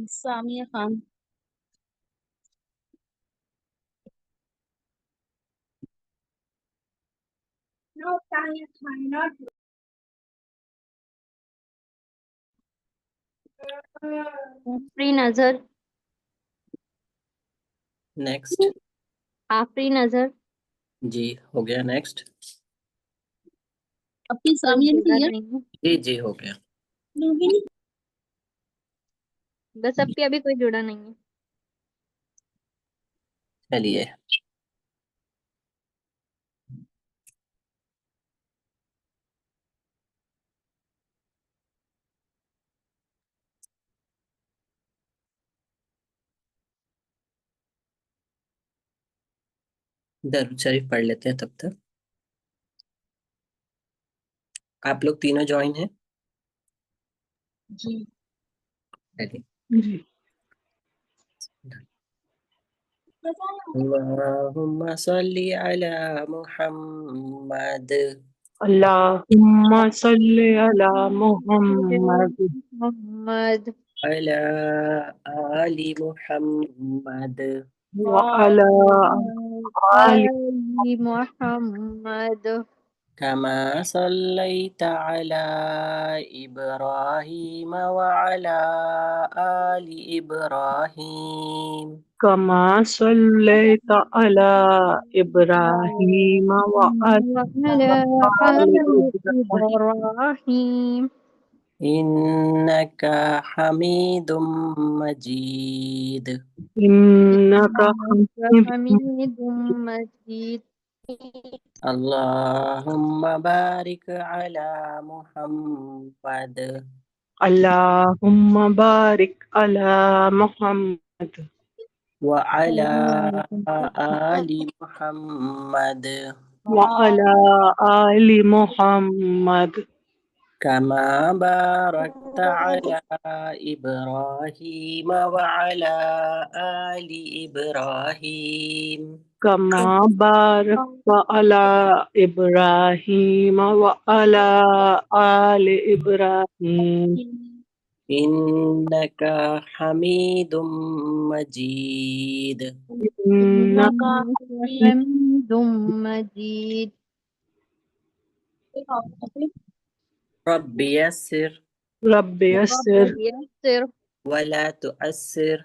Samiya Khan. No, Tanya Khan, not. آفری نظر. Next. آفری نظر. جی ہو گیا. نیکسٹ. اب کی سامیہ کوئی نہیں جڑا ہے. نہیں ہے. جی جی ہو گیا. بس اب بھی ابھی کوئی جڑا نہیں ہے. چلیے درود شریف پڑھ لیتے ہیں تب تک. آپ لوگ تینوں جوائن ہیں؟ جی. چلیے. جی. اللہم صلی علی محمد اللہم صلی علی محمد محمد علی آل محمد وعلی آل آل محمد کما صلیت علی ابراہیم وعلی آل ابراہیم کما صلیت علی ابراہیم وعلی وعلى آل آل ابراہیم إبراهيم انک حمید مجید. انک إنك حمید حميد مجيد. اللہم بارک علی محمد اللہم بارک علی محمد وعلی آل محمد وعلی آل محمد کما بارکت علی ابراہیم وعلی آل ابراہیم کما بارکت علی ابراہیم وعلی آل ابراہیم انک حمید مجید. انک إنك حميد مجيد. رب یسر رب یسر رب يسر ولا تعسر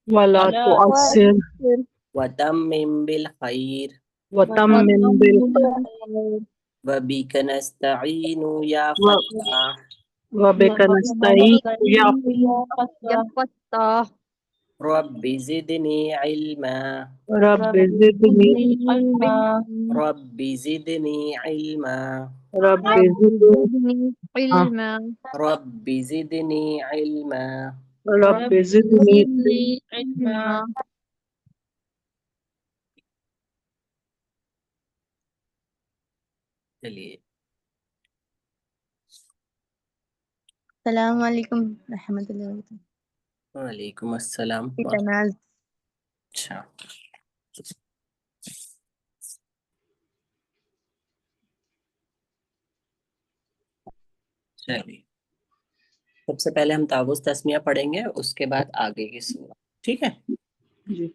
ولا تعسر ويسر وتمم بالخیر وتمم بالخير بالخير. وبک نستعین یا فتاح. وبك نستعين يا يا فتاح. رب زدنی علما رب زدني رب زدنی علما رب رب زدني زدني علما. رب زدنی علما. رب زدني علما. چلیے السلام علیکم رحمۃ اللہ وبرکاتہ. وعلیکم السلام. تناز اچھا چلیے سب سے پہلے ہم تعوذ تسمیہ پڑھیں گے، اس کے بعد آگے کی سورہ. ٹھیک ہے. جی.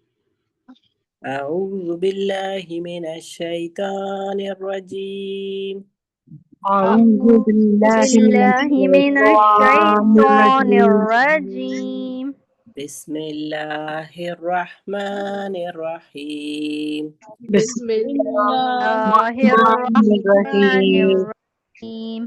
اعوذ باللہ من الشیطان الرجیم. أعوذ بالله من بالله من الشيطان الشيطان الرجيم الرجيم. بسم اللہ الرحمن الرحیم. بسم الله الرحمن الرحمن الرحيم الرحيم.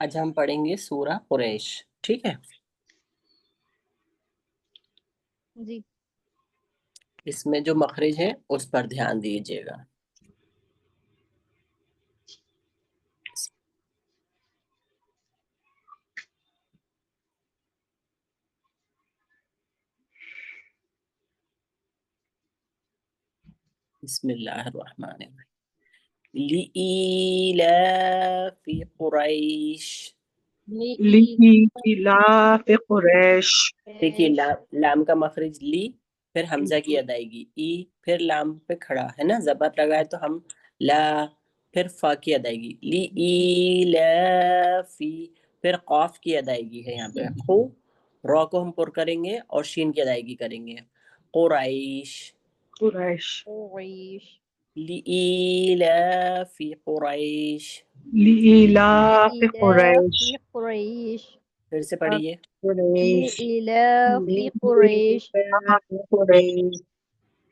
آج ہم پڑھیں گے سورہ قریش. ٹھیک ہے. جی. اس میں جو مخرج ہے اس پر دھیان دیجیے گا. بسم اللہ الرحمن الرحیم. لإيلاف قریش. لإيلاف قريش. دیکھیے لام کا مخرج لی، پھر حمزہ کی ادائیگی ای، پھر لام پہ کھڑا ہے نا، زبر لگائے تو ہم لا پھر فا کی ادائیگی لی ایلافی، پھر قاف کی ادائیگی ہے یہاں پہ خو، را کو ہم پر کریں گے اور شین کی ادائیگی کریں گے قریش، قریش قریش لی ایلافی قریش، لإلاف لإلاف قریش قریش پھر سے پڑھیے قریش لإلاف قریش لإلاف قریش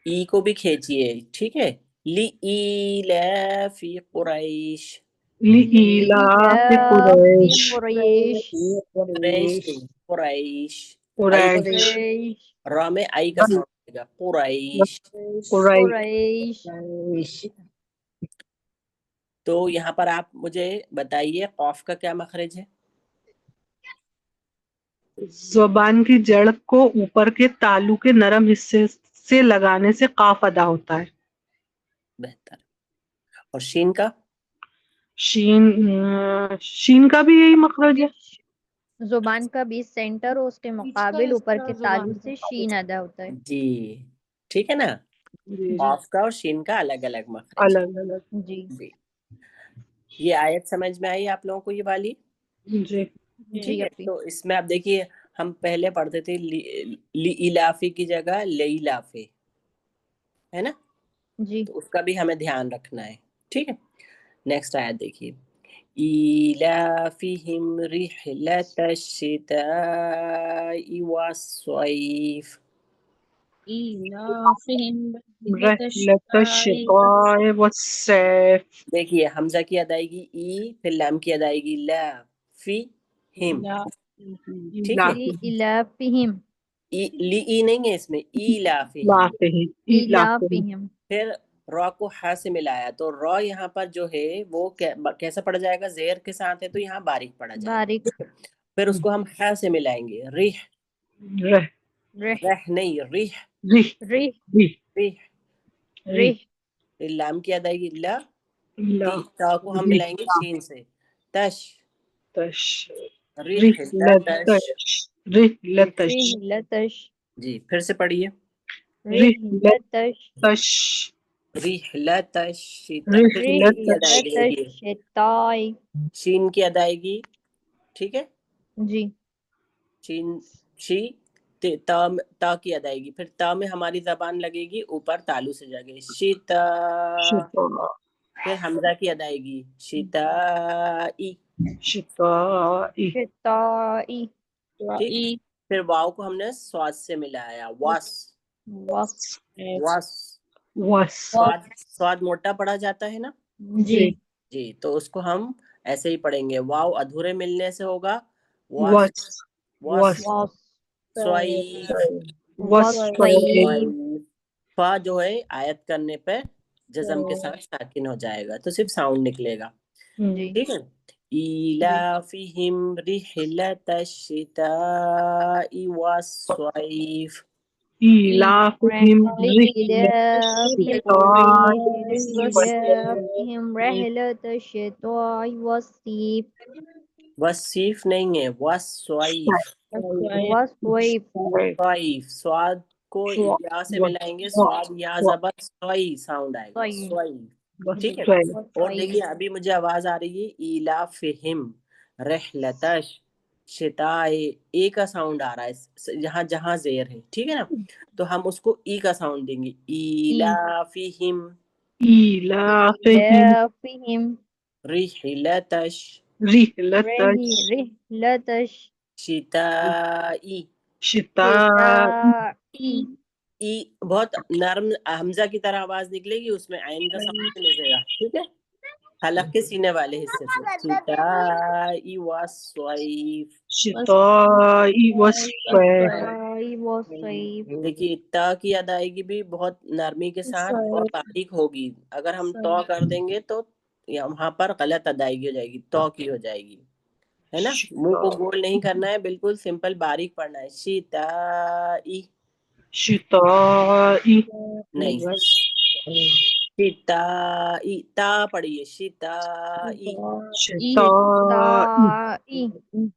ای کو بھی کھینچیے، ٹھیک ہے، لی ایلافی قریش، لإلاف لإلاف قریش قریش قریش قریش، آئی قریش قریش را میں آئی کا ساؤنڈ آئے گا قریش. قریش قریش. تو یہاں پر آپ مجھے بتائیے قاف کا کیا مخرج ہے؟ زبان کی جڑ کو اوپر کے تالو کے نرم حصے سے لگانے سے قاف ادا ہوتا ہے. بہتر. اور شین کا؟ شین کا بھی یہی مخرج ہے. زبان کا بیچ سینٹر اور اس کے مقابل اوپر کے تالو سے شین ادا ہوتا ہے. جی ٹھیک ہے نا، جی قاف کا اور شین کا الگ الگ مخرج. الگ الگ. جی جی یہ آیت سمجھ میں آئی آپ لوگوں کو یہ والی؟ جی ٹھیک ہے. اپی. تو اس میں آپ دیکھیے ہم پہلے پڑھتے تھے لی الافی کی جگہ لئی لافے، ہے نا، جی تو اس کا بھی ہمیں دھیان رکھنا ہے. ٹھیک ہے. نیکسٹ آیت دیکھیے ایلافہم رحلۃ الشتاء والصیف. إيلافهم رحلة رحلت الشتاء الشتاء والصيف. دیکھیے حمزہ کی ادائیگی ای، پھر لام کی ادائیگی لا فی ہم. ٹھیک ہے. لإلافہم لی ای نہیں ہے اس میں، ایلافہم. لافہم إلافہم پھر را کو ہا سے ملایا تو را یہاں پر جو ہے وہ کیسا پڑ جائے گا، زیر کے ساتھ ہے تو یہاں باریک پڑا جائے گا. باریک. پھر اس کو ہم ہا سے ملائیں گے، ریح، رہ رح رہ نہیں ریح، رہ رح رہ ریح. رح پھر لام کی ادائیگی لا، لا تا کو ہم ملائیں گے شین سے، تش، تش ریح لتش. رحلتش رحلتش جی پھر سے پڑھیے رحلتش تش رحلتش شتاء. پھر شین کی ادائیگی رحلتش دیکھیے، شتاء. شین کی ادائیگی، ٹھیک ہے، جی شین شی تا کی ادائیگی، پھر تا میں ہماری زبان لگے گی اوپر تالو سے جگہ شیتا. پھر حمزہ کی ادائیگی شتائی، شتائی شتائی ٹھیک. پھر واو کو ہم نے سواد سے ملایا، واس وص. واس. وس سواد موٹا پڑا جاتا ہے نا، جی جی تو اس کو ہم ایسے ہی پڑھیں گے، واو ادھورے ملنے سے ہوگا واس وس واس. وص سوائف وصیف. فا جو ہے آیت کرنے پہ جزم کے ساتھ ساکن ہو جائے گا تو صرف ساؤنڈ نکلے گا. جی ٹھیک ہے. ایلافہم رحلۃ الشتاء والصیف. إيلافهم لإلافهم رحلة الشتاء والصيف وصیف نہیں ہے، والصیف. والصيف. صیف سواد کو یا سے ملائیں گے، سواد یا زبر سوئی ساؤنڈ آئے گا، صيف. سوئی. ٹھیک ہے. اور دیکھیے ابھی مجھے آواز آ رہی ہے ایلافہم رحلتش شتائے، اے کا ساؤنڈ آ رہا ہے جہاں جہاں زیر ہے، ٹھیک ہے نا، تو ہم اس کو ای کا ساؤنڈ دیں گے ایلافہم إيلافهم رحلتش رحلة شتائی. الشتاء. ای بہت نرم حمزہ کی طرح آواز نکلے گی، اس میں عین کا ساؤنڈ نکلے گا، ٹھیک ہے، حلق کے سینے والے حصے سے. شتائی والصیف. والصيف. دیکھیے تا کی ادائیگی بھی بہت نرمی کے ساتھ اور باریک ہوگی. اگر ہم تو کر دیں گے تو وہاں پر غلط ادائیگی ہو جائے گی، تو کی ہو جائے گی، ہے نا. منہ کو گول نہیں کرنا ہے، بالکل سمپل باریک پڑھنا ہے. شتائی نہیں، شتائی تا پڑھیے، شتائی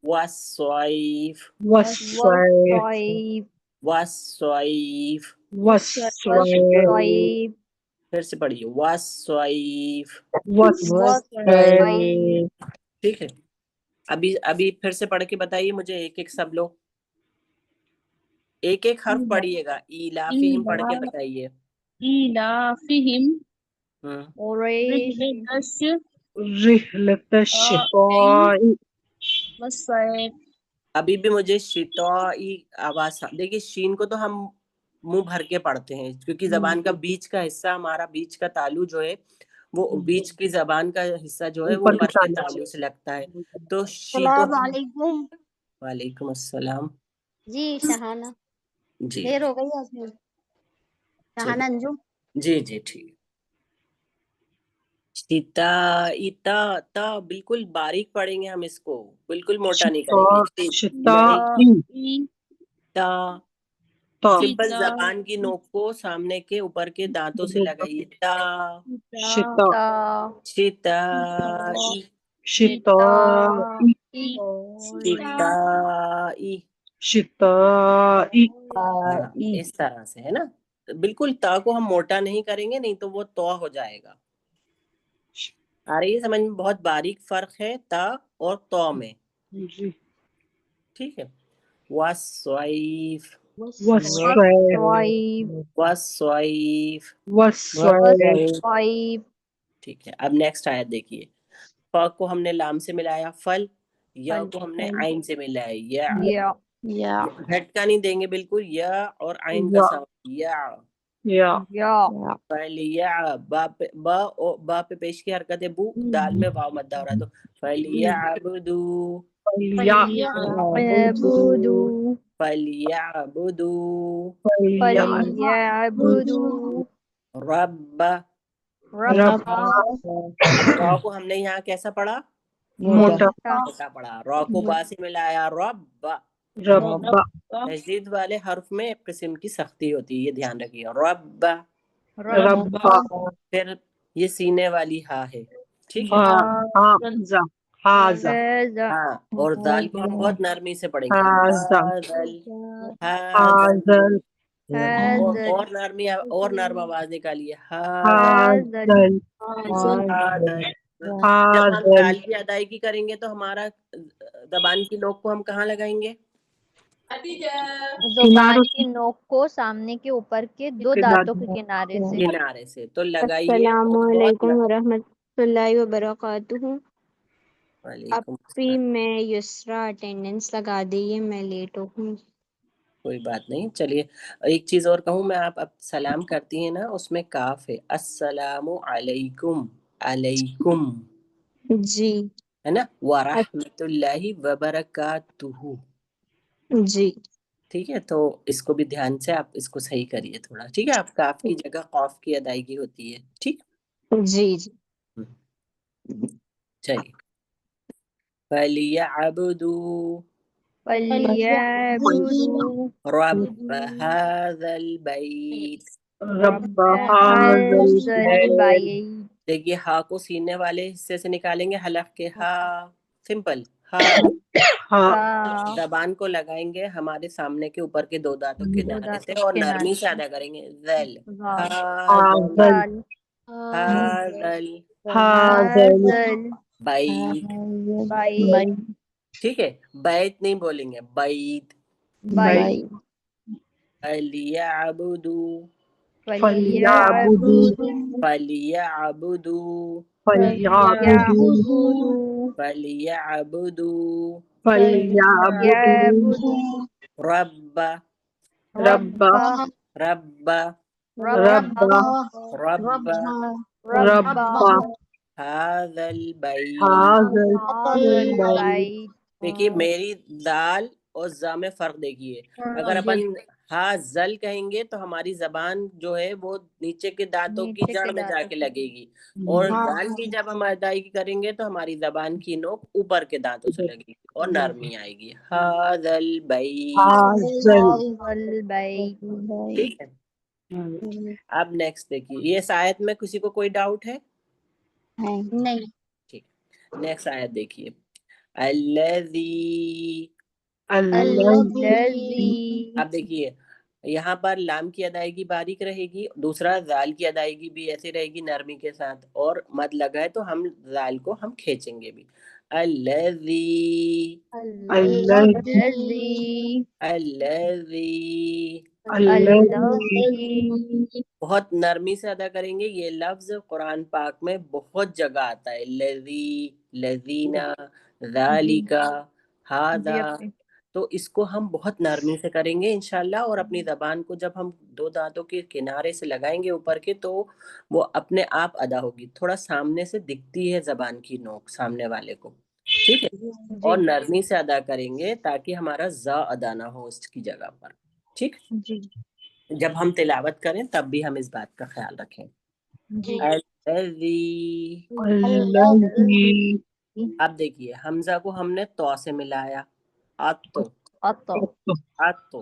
والصیف والصيف. والصیف. والصيف. پھر سے پڑھیے والصیف. والصيف. ٹھیک ہے. ابھی پھر سے پڑھ کے بتائیے مجھے ایک ایک سب لوگ ایک ایک حرف پڑھیے گا. ایلافہم پڑھ کے بتائیے. إيلافهم قریش رحلة الشتاء والصيف. ابھی بھی مجھے شتائی آواز دیکھیے شین کو تو ہم منہ بھر کے پڑھتے ہیں کیونکہ زبان کا بیچ کا حصہ ہمارا بیچ کا تالو جو ہے وہ بیچ کی زبان کا حصہ جو ہے وہ اوپر کے اوپر کے تالو تالو سے لگتا ہے. تو السلام علیکم. وعلیکم السلام. جی شہانہ جی دیر ہو گئی آپ میں. شہانہ انجم. جی جی ٹھیک. تا تا بالکل باریک پڑھیں گے ہم اس کو بالکل موٹا نہیں کریں گے. شتاء تا تا سمپل زبان کی نوک کو سامنے کے اوپر کے دانتوں سے لگائیے. تا شتاء شتائی شتاء شتائی. شتاء. اس طرح سے ہے نا. بالکل تا کو ہم موٹا نہیں کریں گے نہیں تو وہ تو ہو جائے گا. آ رہی ہے سمجھ میں. بہت باریک فرق ہے تا اور تو میں. جی. ٹھیک ہے. والصیف والصيف والصیف. والصيف. ٹھیک ہے. اب نیکسٹ آیت دیکھیے. فا کو ہم نے لام سے ملایا فل. یا کو ہم نے عین سے ملایا یا. یا جھٹکا نہیں دیں گے بالکل. یا اور عین کا ساؤنڈ یا. یا فَلْيَعْ با پہ پیش کی حرکت ہے. بو دال میں واو مدہ ہو رہا ہے تو فَلْيَعْبُدُوا عبدو فَلْيَعْبُدُوا فلیعبدوا رب. رب را کو ہم نے یہاں کیسا پڑھا؟ موٹا. موٹا پڑھا. را کو با سے ملایا رب. رب. تشدید والے حرف میں ایک قسم کی سختی ہوتی ہے یہ دھیان رکھیے. رب. رب. پھر یہ سینے والی ہا ہے. ٹھیک ہے. حاذا. حاذا. ہاں اور دال کو ہم بہت نرمی سے پڑھیں گے. حاذا. ہاذل. حاذل. اور نرمی اور نرم آواز نکالیے. حاذل. ہاذل. جب ہم حاذل. دال کی ادائیگی کریں گے تو ہمارا زبان کی نوک کو ہم کہاں لگائیں گے؟ زبان کی نوک کو سامنے کے اوپر کے دو دانتوں کے کنارے سے. کنارے سے. تو لگائیے. السلام علیکم ورحمۃ اللہ وبرکاتہ. وعلیکم ابھی السلام. میں یسرا اٹینڈنس لگا دیے، میں لیٹ ہوں. کوئی بات نہیں. چلیے ایک چیز اور کہوں میں. آپ اب سلام کرتی ہیں نا اس میں کاف ہے. السلام علیکم. علیکم جی ہے نا. ورحمۃ اللہ وبرکاتہ. جی ٹھیک ہے. تو اس کو بھی دھیان سے آپ اس کو صحیح کریے تھوڑا. ٹھیک ہے. آپ کاف کی جگہ قاف کی ادائیگی ہوتی ہے. ٹھیک. جی جی. چلیے. فَلْيَعْبُدُوا فلیعبدوا رب هذا البيت. رب هذا البيت. دیکھیے ہا کو سینے والے حصے سے نکالیں گے. حلق کے ہا سمپل ہا. زبان کو لگائیں گے ہمارے سامنے کے اوپر کے دو دانتوں کے کنارے سے اور نرمی سے ادا کریں گے. ذل حاذل. هذا حاذل. بیت. ٹھیک ہے. بیت نہیں بولیں گے. بیت. فَلْيَعْبُدُوا فَلْيَعْبُدُوا فَلْيَعْبُدُوا فَلْيَعْبُدُوا فَلْيَعْبُدُوا فَلْيَعْبُدُوا رب رب. رب رب. رب رب. هذا البيت. هذا البيت. دیکھیے میری دال اور زا میں فرق دیکھیے. اگر اپن ہا زل کہیں گے تو ہماری زبان جو ہے وہ نیچے کے دانتوں کی جڑ میں جا کے لگے گی. اور دال کی جب ہم ادائیگی کریں گے تو ہماری زبان کی نوک اوپر کے دانتوں سے لگے گی اور نرمی آئے گی. هذا البيت. البیت. ٹھیک ہے. اب نیکسٹ دیکھیے. یہ اس آیت میں کسی کو کوئی ڈاؤٹ ہے؟ نہیں. ٹھیک. نیکسٹ آیت دیکھیے. الذی. الذي. الذی اب دیکھیے یہاں پر لام کی ادائیگی باریک رہے گی، دوسرا زال کی ادائیگی بھی ایسے رہے گی نرمی کے ساتھ، اور مد لگا ہے تو ہم زال کو ہم کھینچیں گے بھی. الذی الذی الذی الذی بہت نرمی سے ادا کریں گے. یہ لفظ قرآن پاک میں بہت جگہ آتا ہے، لذی، لذینا، ذالکا، جی ہاذا. اپنے تو اس کو ہم بہت نرمی سے کریں گے انشاءاللہ، اور اپنی زبان کو جب ہم دو دانتوں کے کنارے سے لگائیں گے اوپر کے تو وہ اپنے آپ ادا ہوگی. تھوڑا سامنے سے دکھتی ہے زبان کی نوک سامنے والے کو، ٹھیک ہے، اور جی نرمی سے ادا کریں گے تاکہ ہمارا زا ادا نہ ہو اس کی جگہ پر. ٹھیک، جی جب ہم تلاوت کریں تب بھی ہم اس بات کا خیال رکھیں. جی الذی، الذی اب دیکھیے حمزہ کو ہم نے تو سے ملایا، اتو، عطا اتو.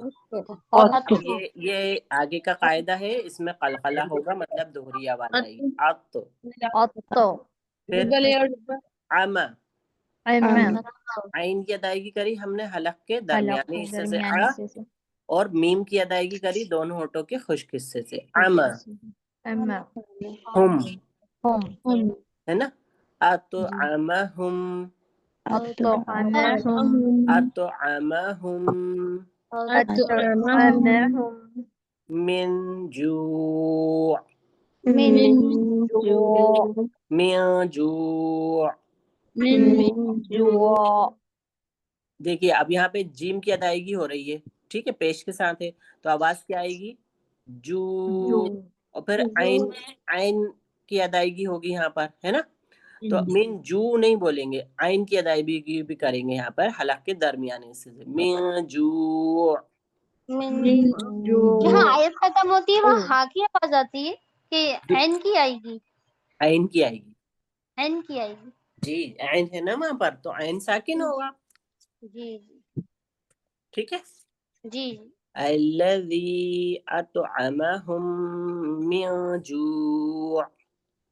قط یہ آگے کا قاعدہ ہے، اس میں قلقلہ ہوگا، مطلب دوہری آواز آئے گی. اتو. عطا پھر عما، عما عین کی ادائیگی کری ہم نے حلق کے حلق درمیانی حصے سے درمیانی آ، حصے سے اور میم کی ادائیگی کری دونوں ہونٹوں کے خشک حصے سے. خشک عما، حصے سے. عما ہم، ہم ہے نا. اطعمہم، أطعمهم اطعمہم أطعمهم من جوع، من جوع من جوع. من جوع. دیکھیے اب یہاں پہ جیم کی ادائیگی ہو رہی ہے، ٹھیک ہے، پیش کے ساتھ ہے، تو آواز کیا آئے گی؟ جو. جو اور پھر عین، عین کی ادائیگی ہوگی یہاں پر، ہے نا. تو من جو نہیں بولیں گے، عین کی ادائیگی بھی کریں گے یہاں پر حلق کے درمیانے سے. من جو، من جہاں جوع. آیت ختم ہوتی ہے وہاں ہا کی آواز آتی ہے کہ عین کی آئے گی؟ عین کی آئے گی. عین کی آئے گی. جی عین ہے نا وہاں پر، تو عین ساکن ہوگا. جی ٹھیک ہے. جی الذی اطعمہم من جوع.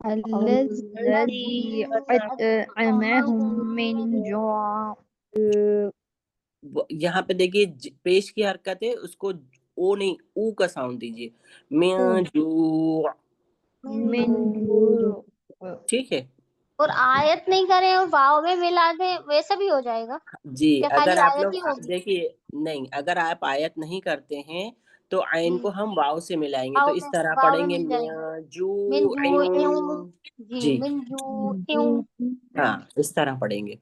الذي أطعمهم من جوع. یہاں پہ دیکھیے پیش کی حرکت ہے، اس کو او نہیں او کا ساؤنڈ دیجیے. من جوع. من جوع. ٹھیک ہے. اور آیت نہیں کریں اور واو میں ملا دیں ویسا بھی ہو جائے گا جی یا اگر خالی آپ آیت لوگ ہی ہوگی؟ دیکھیے نہیں، اگر آپ آیت نہیں کرتے ہیں تو عین کو ہم واو سے ملائیں گے، تو اس طرح واو میں پڑھیں گے مل جائے گا. من من جوع. جو جی جی من جو ہاں اس طرح پڑھیں گے.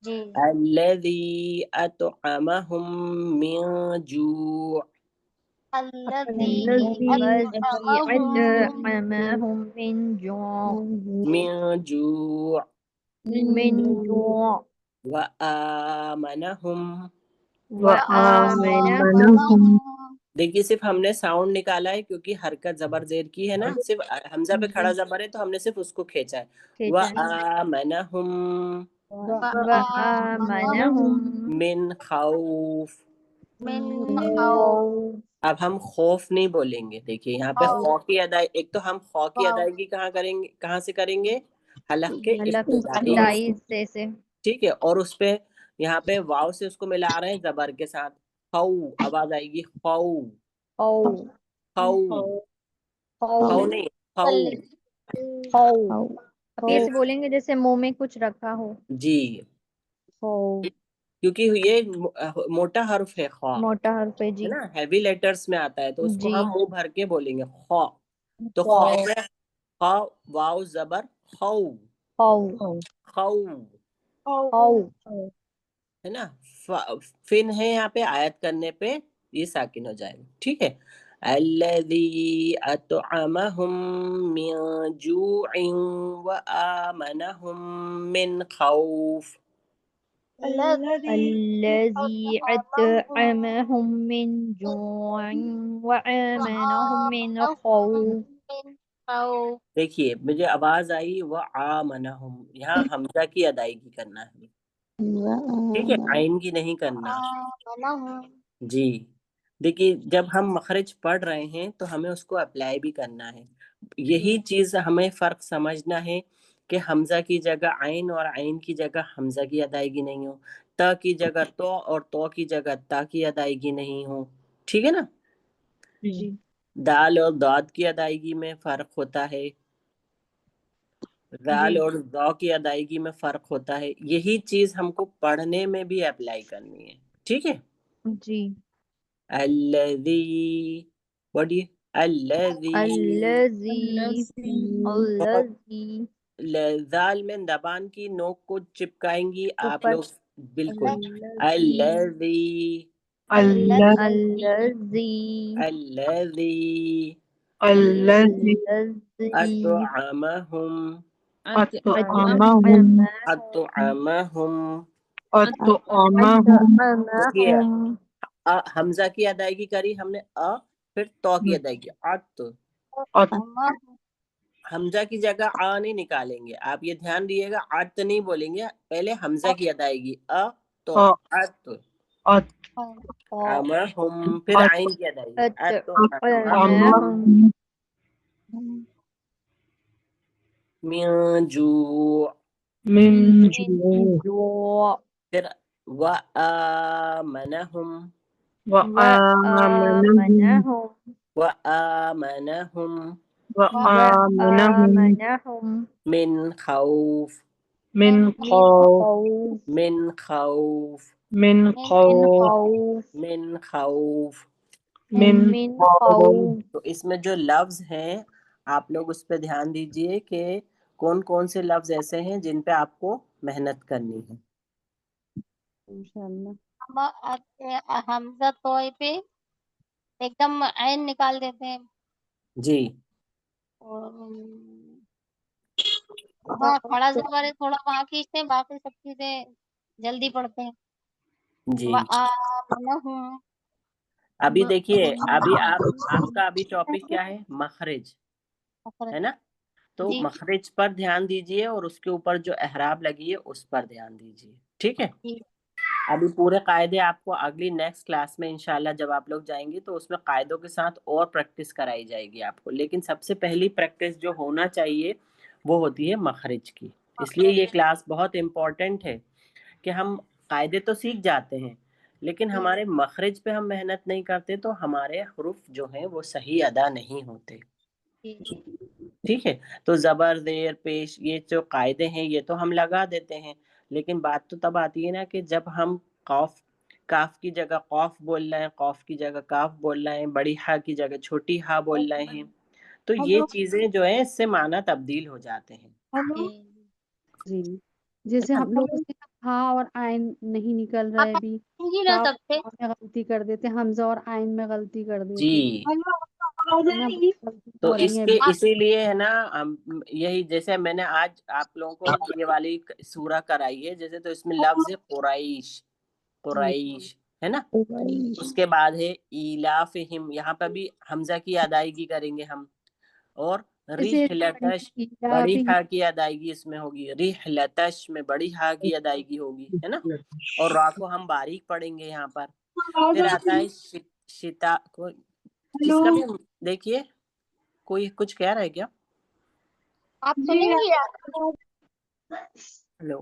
جی الذی اطعمہم من جوع. الذی الذي اطعمهم أطعمهم من جوع. من جوع من جوع وآمنہم. وآمنهم. دیکھیے صرف ہم نے ساؤنڈ نکالا ہے کیونکہ حرکت زبر زیر کی ہے نا، صرف حمزہ پہ کھڑا زبر ہے تو ہم نے صرف اس کو کھینچا ہے. کھینچا ہے. وآمنہم وآمنهم من خوف. من خوف. اب ہم خوف نہیں بولیں گے. دیکھیے یہاں پہ خو کی ادائیگی، ایک تو ہم خو کی ادائیگی کہاں کریں گے، کہاں سے کریں گے؟ حلق کے حلق ابتدائی ابتدائی حصے، حصے سے. ٹھیک ہے، اور اس پہ یہاں پہ واو سے اس کو ملا رہے ہیں زبر کے ساتھ. خو آواز آئے گی، خو خو خو خو خو نہیں خو. خو. اب ایسے بولیں گے جیسے منہ میں کچھ رکھا ہو. جی خو کیونکہ یہ موٹا حرف ہے، خوا موٹا حرف ہے. ہے جی نا، ہیوی لیٹرز میں آتا ہے تو اس کو جی ہم منہ بھر کے بولیں گے خوا. تو خو خوا میں خوا واو زبر خو، خو خو خو. ہے نا. فن ہے یہاں پہ آیت کرنے پہ یہ ساکن ہو جائے گا. ٹھیک ہے. الذی اطعمہم من جوع وآمنہم من خوف. الذي أطعمهم من جوع وآمنهم من خوف. دیکھیے مجھے آواز آئی وآمنہم، یہاں حمزہ کی ادائیگی کرنا ہے، ٹھیک ہے، عین کی نہیں کرنا. جی دیکھیے جب ہم مخرج پڑھ رہے ہیں تو ہمیں اس کو اپلائی بھی کرنا ہے. یہی چیز ہمیں فرق سمجھنا ہے کہ حمزہ کی جگہ عین اور عین کی جگہ حمزہ کی ادائیگی نہیں ہو، تا کی جگہ تو اور تو کی جگہ تا کی ادائیگی نہیں ہو. ٹھیک ہے نا. جی دال اور داد کی ادائیگی میں فرق ہوتا ہے، دال جی اور ضا کی ادائیگی میں فرق ہوتا ہے. یہی چیز ہم کو پڑھنے میں بھی اپلائی کرنی ہے. ٹھیک ہے. جی الذی بڑی الذی الذی الذی زال میں زبان کی نوک کو چپکائیں گی آپ اوپر لوگ. بالکل. الذی الذی الذی الذی الذي الذی اطعمہم أطعمهم اطعمہم. أطعمهم دیکھیے اطعمہم حمزہ کی ادائیگی کری ہم نے پھر تو کی ادائیگی حمزہ کی جگہ نہیں نکالیں گے. آپ یہ دھیان دیے گا نہیں بولیں گے، پہلے حمزہ کی ادائیگی تو اطعمہم، پھر عین کی ادائیگی اطعمہم من جوع، من من جوع جوع پھر وآمنہم وآمنهم وآمنہم وآمنہم من خوف من من خوف خوف من خوف من من خوف خوف من خوف. من من خوف. خوف تو اس میں جو لفظ ہیں آپ لوگ اس پہ دھیان دیجئے کہ کون کون سے لفظ ایسے ہیں جن پہ آپ کو محنت کرنی ہے. انشاءاللہ. حمزہ توئے پہ ایک دم عین نکال دیتے ہیں، جی اور ہاں کھڑا زبر ہے تھوڑا وہاں کھینچتے ہیں، باقی سب چیزیں جلدی پڑھتے ہیں. جی. وآمنہم ابھی دیکھیے ابھی آپ کا ابھی ٹاپک کیا ہے؟ مخرج ہے نا. تو جی مخرج پر دھیان دیجئے اور اس کے اوپر جو احراب لگی ہے اس پر دھیان دیجئے. ٹھیک ہے. جی ابھی پورے قاعدے آپ کو اگلی نیکسٹ کلاس میں انشاءاللہ جب آپ لوگ جائیں گے تو اس میں قاعدوں کے ساتھ اور پریکٹس کرائی جائے گی آپ کو. لیکن سب سے پہلی پریکٹس جو ہونا چاہیے وہ ہوتی ہے مخرج کی. اس لیے یہ کلاس بہت امپورٹنٹ ہے کہ ہم قاعدے تو سیکھ جاتے ہیں لیکن ہمارے مخرج پہ ہم محنت نہیں کرتے تو ہمارے حروف جو ہیں وہ صحیح ادا نہیں ہوتے. ٹھیک ہے. تو زبر زیر پیش یہ جو قاعدے ہیں یہ تو ہم لگا دیتے ہیں، لیکن بات تو تب آتی ہے نا کہ جب ہم کاف کی جگہ قوف بول رہے ہیں، قوف کی جگہ کاف بول رہے ہیں، بڑی ہا کی جگہ چھوٹی ہا بول رہے ہیں، تو یہ چیزیں جو ہیں اس سے معنی تبدیل ہو جاتے ہیں. جی جیسے ہم لوگ سے ہاں اور آئین نہیں نکل رہا ہے ابھی، سمجھ ہی نہ کاف سکتے. میں غلطی کر دیتے، حمزہ اور آئین میں غلطی کر دیتے جی. نا، غلطی تو ہو رہی اس ہے کے ابھی. اسی لیے ہے نا یہی جیسے میں نے آج آپ لوگوں کو یہ والی سورہ کرائی ہے جیسے، تو اس میں لفظ قریش جی قریش ہے نا. اس کے بعد ہے ایلافہم، یہاں پہ بھی حمزہ کی ادائیگی کریں گے ہم. اور جیسے ریحلتش بڑی ہا کی ادائیگی اس میں ہوگی، ریحلتش میں بڑی ہا کی ادائیگی ہوگی ہے نا. اور را کو ہم باریک پڑھیں گے یہاں پر. پھر آتا ہے شتا کو، اس کا بھی دیکھیے کوئی کچھ کہہ رہا ہے کیا؟ آپ سنیں گے یار. ہلو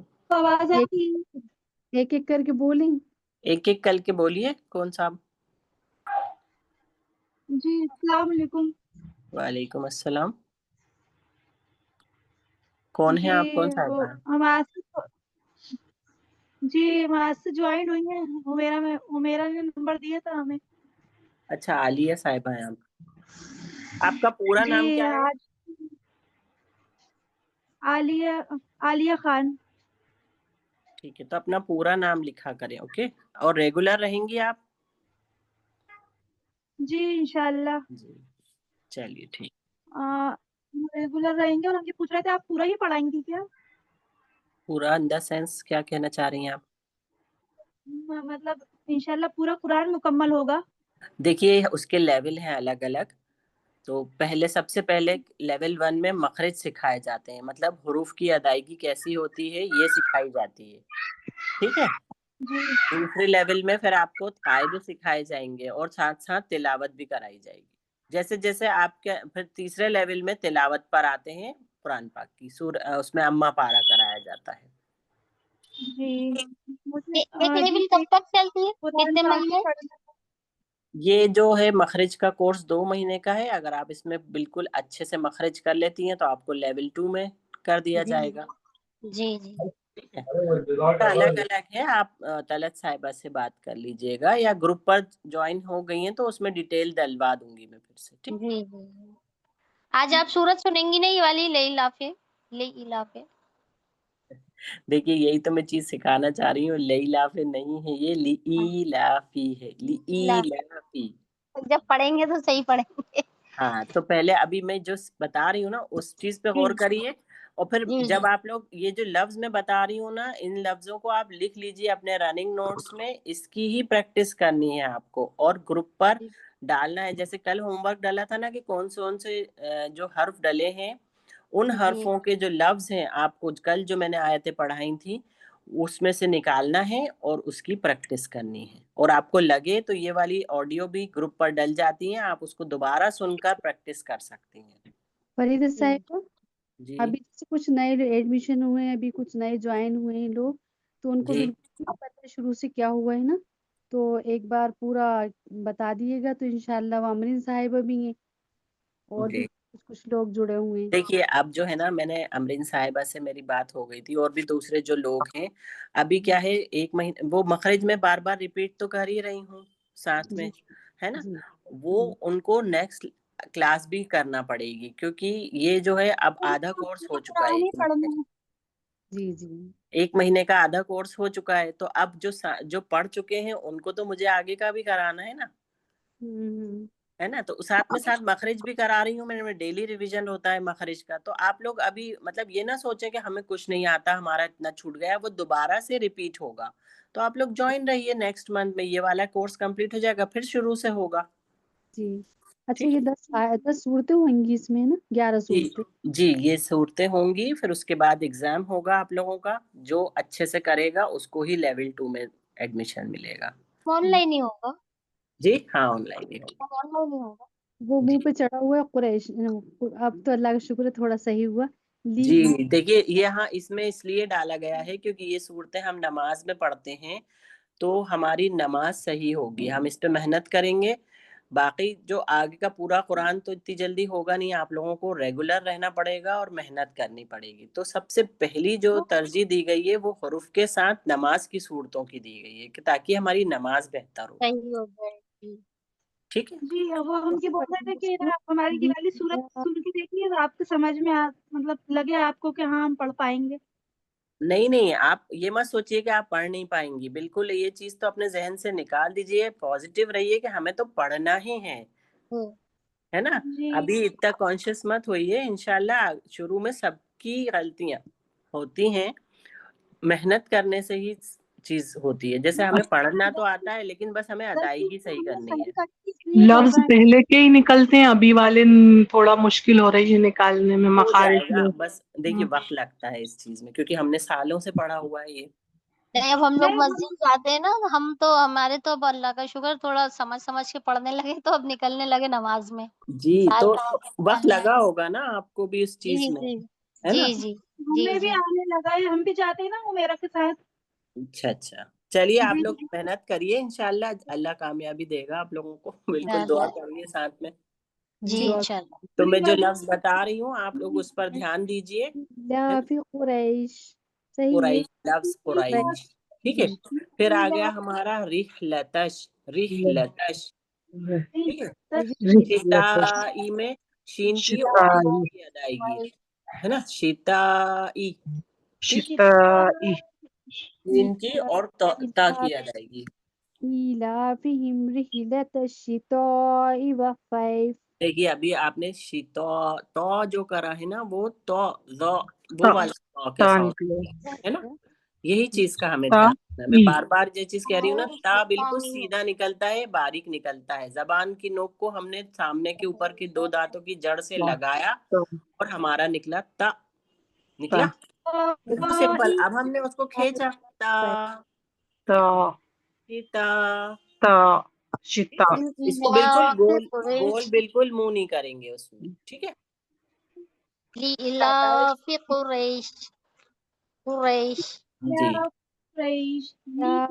ایک ایک کر کے بولیں. ایک ایک کر کے بولیے. کون صاحب؟ جی السلام علیکم. وعلیکم السلام. کون ہے جی آپ؟ کون وہ صاحب ہیں؟ ہمارے سے جوائن ہوئی ہیں، ہمیرا نے نمبر دیا تھا ہمیں. اچھا عالیہ صاحبہ ہیں آپ کا پورا جی نام کیا ہے؟ آج عالیہ خان. ٹھیک ہے، تو اپنا پورا نام لکھا کریں. اوکے. اور ریگولر رہیں گی آپ؟ جی انشاءاللہ جی چلیے ٹھیک. ریگولر رہیں گے. اور ہم یہ پوچھ رہے تھے آپ پورا ہی پڑھائیں گی کیا؟ پورا ان دا سینس کیا کہنا چاہ رہی ہیں آپ؟ مطلب انشاءاللہ پورا قرآن مکمل ہوگا. دیکھیے اس کے لیول ہیں الگ الگ. تو سب سے پہلے لیول 1 میں مخرج سکھائے جاتے ہیں، مطلب حروف کی ادائیگی کیسی ہوتی ہے یہ سکھائی جاتی ہے. ٹھیک ہے. جی دوسرے لیول میں پھر آپ کو قاعدے سکھائے جائیں گے اور ساتھ ساتھ تلاوت بھی کرائی جائے گی. جیسے جیسے آپ کے پھر تیسرے لیول میں تلاوت پر آتے ہیں قرآن پاک کی اس میں اما پارا کرایا جاتا ہے. جی مجھے ایک لیول کب تک چلتی ہے؟ قرآن کتنے پاک مہینے؟ پڑھنا یہ جو ہے مخرج کا کورس 2 مہینے کا ہے. اگر آپ اس میں بالکل اچھے سے مخرج کر لیتی ہیں تو آپ کو لیول 2 میں کر دیا جائے گا. جی جی ٹھیک ہے. الگ الگ ہے. آپ طلعت صاحبہ سے بات کر لیجئے گا, یا گروپ پر جوائن ہو گئی ہیں تو اس میں ڈیٹیل ڈلوا دوں گی میں پھر سے. ٹھیک. جی جی. آج آپ سورت سنیں گی نہیں والی لے دیکھیے یہی تو میں چیز سکھانا چاہ رہی ہوں. لیلافے نہیں ہے, یہ لیلافی ہے. لیلافی. جب پڑھیں گے تو صحیح پڑھیں گے. ہاں تو پہلے ابھی میں جو بتا رہی ہوں نا اس چیز پہ غور کریے, اور پھر جی جب آپ لوگ یہ جو لفظ میں بتا رہی ہوں نا, ان لفظوں کو آپ لکھ لیجیے اپنے رننگ نوٹس میں. اس کی ہی پریکٹس کرنی ہے آپ کو, اور گروپ پر ڈالنا ہے. جیسے کل ہوم ورک ڈالا تھا نا کہ کون سے جو حرف ڈلے ہیں, ان حرفوں کے جو لفظ ہیں آپ کو کل جو میں نے آیتیں پڑھائی تھی اس میں سے نکالنا ہے اور اس کی پریکٹس کرنی ہے. اور آپ کو لگے تو یہ والی آڈیو بھی گروپ پر ڈل جاتی ہیں, آپ اس کو دوبارہ سن کر پریکٹس کر سکتی ہیں. فرید صاحب جی ابھی جیسے کچھ نئے ایڈمیشن ہوئے ہیں, ابھی کچھ نئے جوائن ہوئے ہیں لوگ, تو ان کو جی بالکل نہیں پتہ شروع سے کیا ہوا ہے نا, تو ایک بار پورا بتا دیے گا تو انشاءاللہ. وامرین صاحبہ بھی ہیں اور بھی جی. کچھ لوگ جڑے ہوئے ہیں. دیکھیے اب جو ہے نا, میں نے امرین صاحبہ سے میری بات ہو گئی تھی, اور بھی دوسرے جو لوگ ہیں. ابھی کیا ہے, 1 مہینے وہ مخرج میں بار بار ریپیٹ تو کر ہی رہی ہوں ساتھ میں, جی ہے نا. جی وہ ان کو نیکسٹ کلاس بھی کرنا پڑے گی, کیونکہ یہ جو ہے اب آدھا کورس ہو چکا ہے. جی جی 1 مہینے کا آدھا کورس ہو چکا ہے, تو اب جو پڑھ چکے ہیں ان کو تو مجھے آگے کا بھی کرانا ہے نا, ہوں ہے نا. تو ساتھ میں ساتھ مخرج بھی کرا رہی ہوں میں ڈیلی ریویژن ہوتا ہے مخرج کا. تو آپ لوگ ابھی مطلب یہ نہ سوچیں کہ ہمیں کچھ نہیں آتا, ہمارا اتنا چھوٹ گیا, وہ دوبارہ سے ریپیٹ ہوگا. تو آپ لوگ جوائن رہیے, نیکسٹ منتھ میں یہ والا کورس کمپلیٹ ہو جائے گا, پھر شروع سے ہوگا. جی. اچھا ٹھیک یہ ہے. 10 صورتیں ہوئیں گی اس میں نا, 11 جی صورتیں. جی, یہ صورتیں ہوں گی. پھر اس کے بعد ایگزام ہوگا آپ لوگوں کا, جو اچھے سے کرے گا اس کو ہی لیول 2 میں ایڈمیشن ملے گا. آن لائن ہی ہوگا. جی ہاں, آن لائن ہی ہوگا. آن لائن ہی ہوگا. وہ جی منہ پہ چڑھا ہوا ہے قریش. اب تو اللہ کا شکر ہے تھوڑا صحیح ہوا. جی. دیکھیے یہاں اس میں اس لیے ڈالا گیا ہے کیونکہ یہ صورتیں ہم نماز میں پڑھتے ہیں, تو ہماری نماز صحیح ہوگی. ہم اس پہ محنت کریں گے. باقی جو آگے کا پورا قرآن تو اتنی جلدی ہوگا نہیں, آپ لوگوں کو ریگولر رہنا پڑے گا اور محنت کرنی پڑے گی. تو سب سے پہلی جو ترجیح دی گئی ہے وہ حروف کے ساتھ نماز کی صورتوں کی دی گئی ہے, کہ تاکہ ہماری نماز بہتر ہو. صحیح ہو جائے گی. ٹھیک ہے. جی وہ ہم یہ بول رہے تھے کہ آپ ہماری یہ والی صورت سن کے دیکھیے, آپ کو سمجھ میں مطلب لگے آپ کو کہ ہاں ہم پڑھ پائیں گے. نہیں, آپ یہ مت سوچیے کہ آپ پڑھ نہیں پائیں گی. بالکل یہ چیز تو اپنے ذہن سے نکال دیجئے, پازیٹیو رہیے کہ ہمیں تو پڑھنا ہی ہے نا. جی ابھی اتنا کانشیس مت ہوئیے. انشاءاللہ شروع میں سب کی غلطیاں ہوتی ہیں, محنت کرنے سے ہی چیز ہوتی ہے. جیسے ہمیں پڑھنا تو آتا ہے, لیکن بس ہمیں ادائیگی صحیح کرنی ہے. اس لیے بول لفظ رہے ہیں. پہلے کے ہی نکلتے ہیں, ابھی والے تھوڑا مشکل ہو رہی ہے نکالنے میں, ہو جائے مخارج گا, میں. بس دیکھیے وقت لگتا ہے اس چیز میں, کیونکہ ہم نے سالوں سے پڑھا ہوا ہے یہ. نہیں, اب ہم لوگ مسجد جاتے ہیں نا, ہم تو ہمارے تو اب اللہ کا شکر تھوڑا سمجھ کے پڑھنے لگے, تو اب نکلنے لگے نماز میں. جی, سال تو کہاں وقت نکالنا ہے. لگا ہوگا نا آپ کو بھی اس جی چیز میں, جی ہے نا. جی جی جی ہمیں بھی جی. آنے لگا ہے, ہم بھی جاتے ہیں نا عمیرہ کے ساتھ. اچھا, چلیے آپ جی لوگ محنت کریے, انشاءاللہ اللہ کامیابی دے گا آپ لوگوں کو. بالکل انشاءاللہ. دعا کریے ساتھ میں. جی دعا انشاءاللہ. تو میں جو لفظ بتا رہی ہوں آپ لوگ اس پر دھیان دیجئے. لا فی قریش. صحیح ہے. قریش, لفظ قریش. ٹھیک ہے. پھر آ گیا ہمارا رحلتش. ٹھیک ہے. شتائی میں شین کی اور تا کی ادائیگی, ہے نا. شتائی, ٹھیک. شتائی. شین کی اور تا کی ادائیگی. إيلافهم رحلة الشتاء والصيف. دیکھیے ابھی آپ نے تو جو کرا ہے نا, وہ تو وہ تا والا تو کے تا ساتھ نکلے. ہے نا. یہی چیز کا ہمیں تا دھیان رکھنا ہے. میں ای. بار بار یہ چیز کہہ رہی ہوں نا, تا بالکل سیدھا نکلتا ہے, باریک نکلتا ہے. زبان کی نوک کو ہم نے سامنے کے اوپر کی 2 دانتوں کی جڑ سے لگایا اور ہمارا نکلا تا. نکلا بالکل سمپل. اب ہم نے اس کو کھینچا, تا تا تا. تا شتا. اس کو بالکل گول بالکل منہ نہیں کریں گے اس میں, ٹھیک ہے. لإلاف قریش. جی قریش لیلا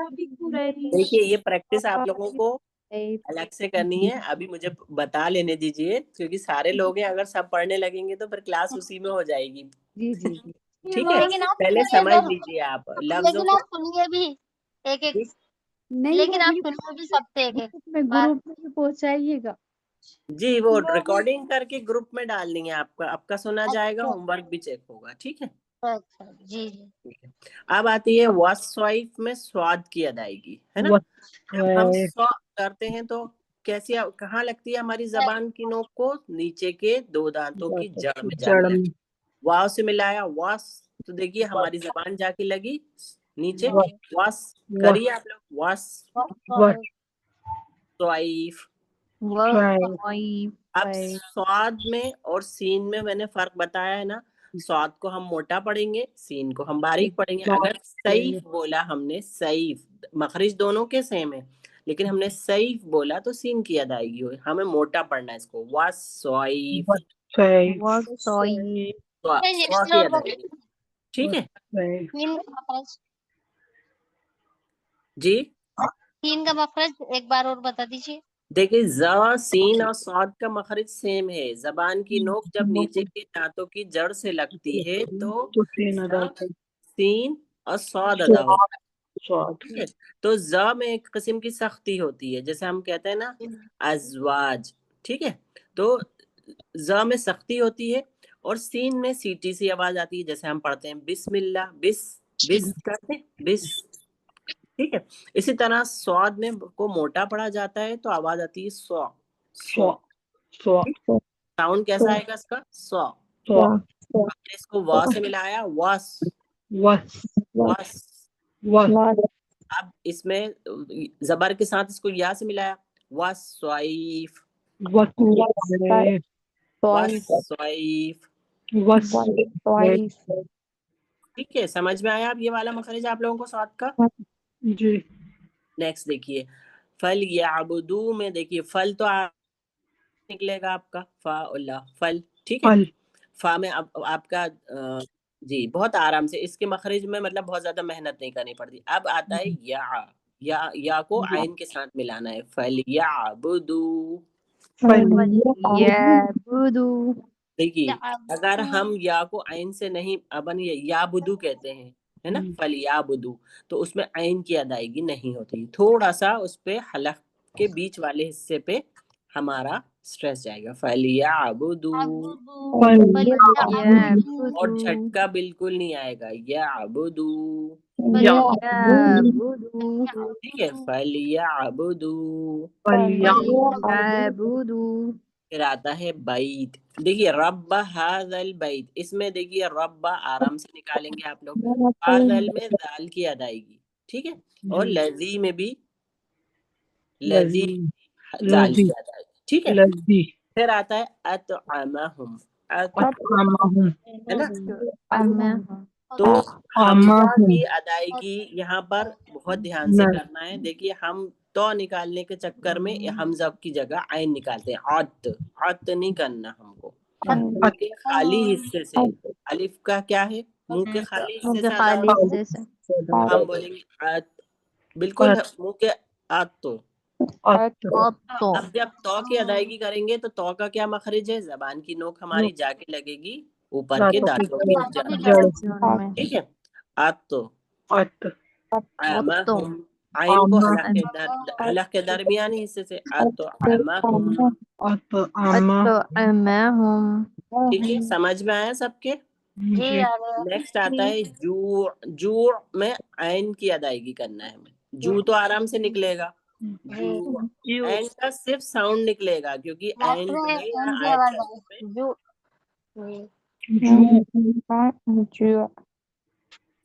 فی قریش. دیکھیے یہ پریکٹس آپ لوگوں کو الگ سے کرنی ہے. ابھی مجھے بتا لینے دیجیے کیونکہ سارے لوگ ہیں, اگر سب پڑھنے لگیں گے تو پھر کلاس اسی میں ہو جائے گی. جی جی جی ٹھیک ہے, لیکن آپ پہلے سنیے سمجھ تو، لیجیے آپ لفظوں لیکن کو. آپ سنیے بھی ایک ایک، نہیں لیکن آپ وہ سنیے بھی سب سے ایک ایک میں بات. گروپ میں بھی پہنچائیے گا. جی وہ ریکارڈنگ کر کے گروپ میں ڈالنی ہے, آپ کا سنا جائے گا, اچھا ہوم ورک بھی چیک ہوگا. ٹھیک ہے, اچھا جی جی. ٹھیک ہے. اب آتی ہے وصف میں سواد کی ادائیگی, ہے نا. جب ہم سو کرتے ہیں تو کیسی کہاں لگتی ہے ہماری زبان کی نوک کو؟ نیچے کے 2 دانتوں کی جڑ میں جا کے لگتی. واو سے ملایا واس, تو دیکھیے ہماری زبان جا کے لگی نیچے. واس کریے آپ لوگ, واس سوائف. اب سواد میں اور سین میں نے فرق بتایا ہے نا. سواد کو ہم موٹا پڑھیں گے, سین کو ہم باریک پڑھیں گے. اگر سیف بولا ہم نے, سیف مخرج دونوں کے سیم ہے, لیکن ہم نے سیف بولا تو سین کی ادائیگی ہوئی. ہمیں موٹا پڑھنا ہے اس کو, وصف کی ادائیگی. ٹھیک ہے جی. تین کا مخرج ایک بار اور بتا دیجیے. دیکھیں ز, سین اور صاد کا مخرج سیم ہے. زبان کی نوک جب نیچے کے دانتوں کی جڑ سے لگتی ہے تو سین اور صاد ادا ہوتا ہے. ٹھیک ہے, تو ز میں ایک قسم کی سختی ہوتی ہے, جیسے ہم کہتے ہیں نا ازواج. ٹھیک ہے, تو ز میں سختی ہوتی ہے, اور سین میں سیٹی سی آواز آتی ہے, جیسے ہم پڑھتے ہیں بسم اللہ, بس بس کرتے ہیں بس. ٹھیک ہے, اسی طرح سواد میں کو موٹا پڑھا جاتا ہے تو آواز آتی ہے سو. سو ساؤنڈ کیسا آئے گا اس کا؟ سو. اس کو وا سے ملایا, واس واس. اب اس میں زبر کے ساتھ اس کو یا سے ملایا, وصائف وصائف. ٹھیک ہے, سمجھ میں آیا اب یہ والا مخرج آپ لوگوں کو سواد کا؟ جی. نیکسٹ دیکھیے فل یعبدو میں, دیکھیے فل تو نکلے گا آپ کا فا اللہ فل. ٹھیک ہے, فا میں آپ کا جی بہت آرام سے اس کے مخرج میں مطلب بہت زیادہ محنت نہیں کرنی پڑتی. اب آتا ہے یا کو عین کے ساتھ ملانا ہے, فل یعبدو. دیکھیے اگر ہم یا کو عین سے نہیں, ابن یعبدو کہتے ہیں ہے نا, فل یعبدو, تو اس میں عین کی ادائیگی نہیں ہوتی. تھوڑا سا اس پہ حلق کے بیچ والے حصے پہ ہمارا سٹریس جائے گا, فَلْيَعْبُدُوا. اور جھٹکا بالکل نہیں آئے گا, یعبدو. ٹھیک ہے, فَلْيَعْبُدُوا. پھر آتا ہے بیت. دیکھیے رب ھذا البیت, اس میں دیکھیے رب آرام سے نکالیں گے آپ لوگ. ھذا میں ذال کی ادائیگی. ٹھیک ہے, اور لذی میں بھی لذی ذال کی ادائیگی. ٹھیک ہے, پھر آتا ہے اطعمہم. ہے نا, تو حمزہ کی ادائیگی یہاں پر بہت دھیان سے کرنا ہے. دیکھیے ہم تو نکالنے کے چکر میں حمزہ کی جگہ عین نکالتے ہیں, عط نہیں کرنا ہم کو. منہ کے خالی حصے سے, الف کا کیا ہے, منہ کے خالی حصے سے ادا ہوتا ہے. ہم بولیں گے بالکل منہ کے تو. اب جب تو کی ادائیگی کریں گے تو تو کا کیا مخرج ہے, زبان کی نوک ہماری جا کے لگے گی اوپر کے دانتوں کی جڑ. ٹھیک ہے, عین کو حلق کے درمیانی حصے سے اطعمہم. ٹھیک ہے, سمجھ میں آیا سب کے؟ نیکسٹ آتا ہے جوع. جوع میں عین کی ادائیگی کرنا ہے ہمیں. جو تو آرام سے نکلے گا, عین کا صرف ساؤنڈ نکلے گا کیونکہ عین جو ہے یہاں آیت میں.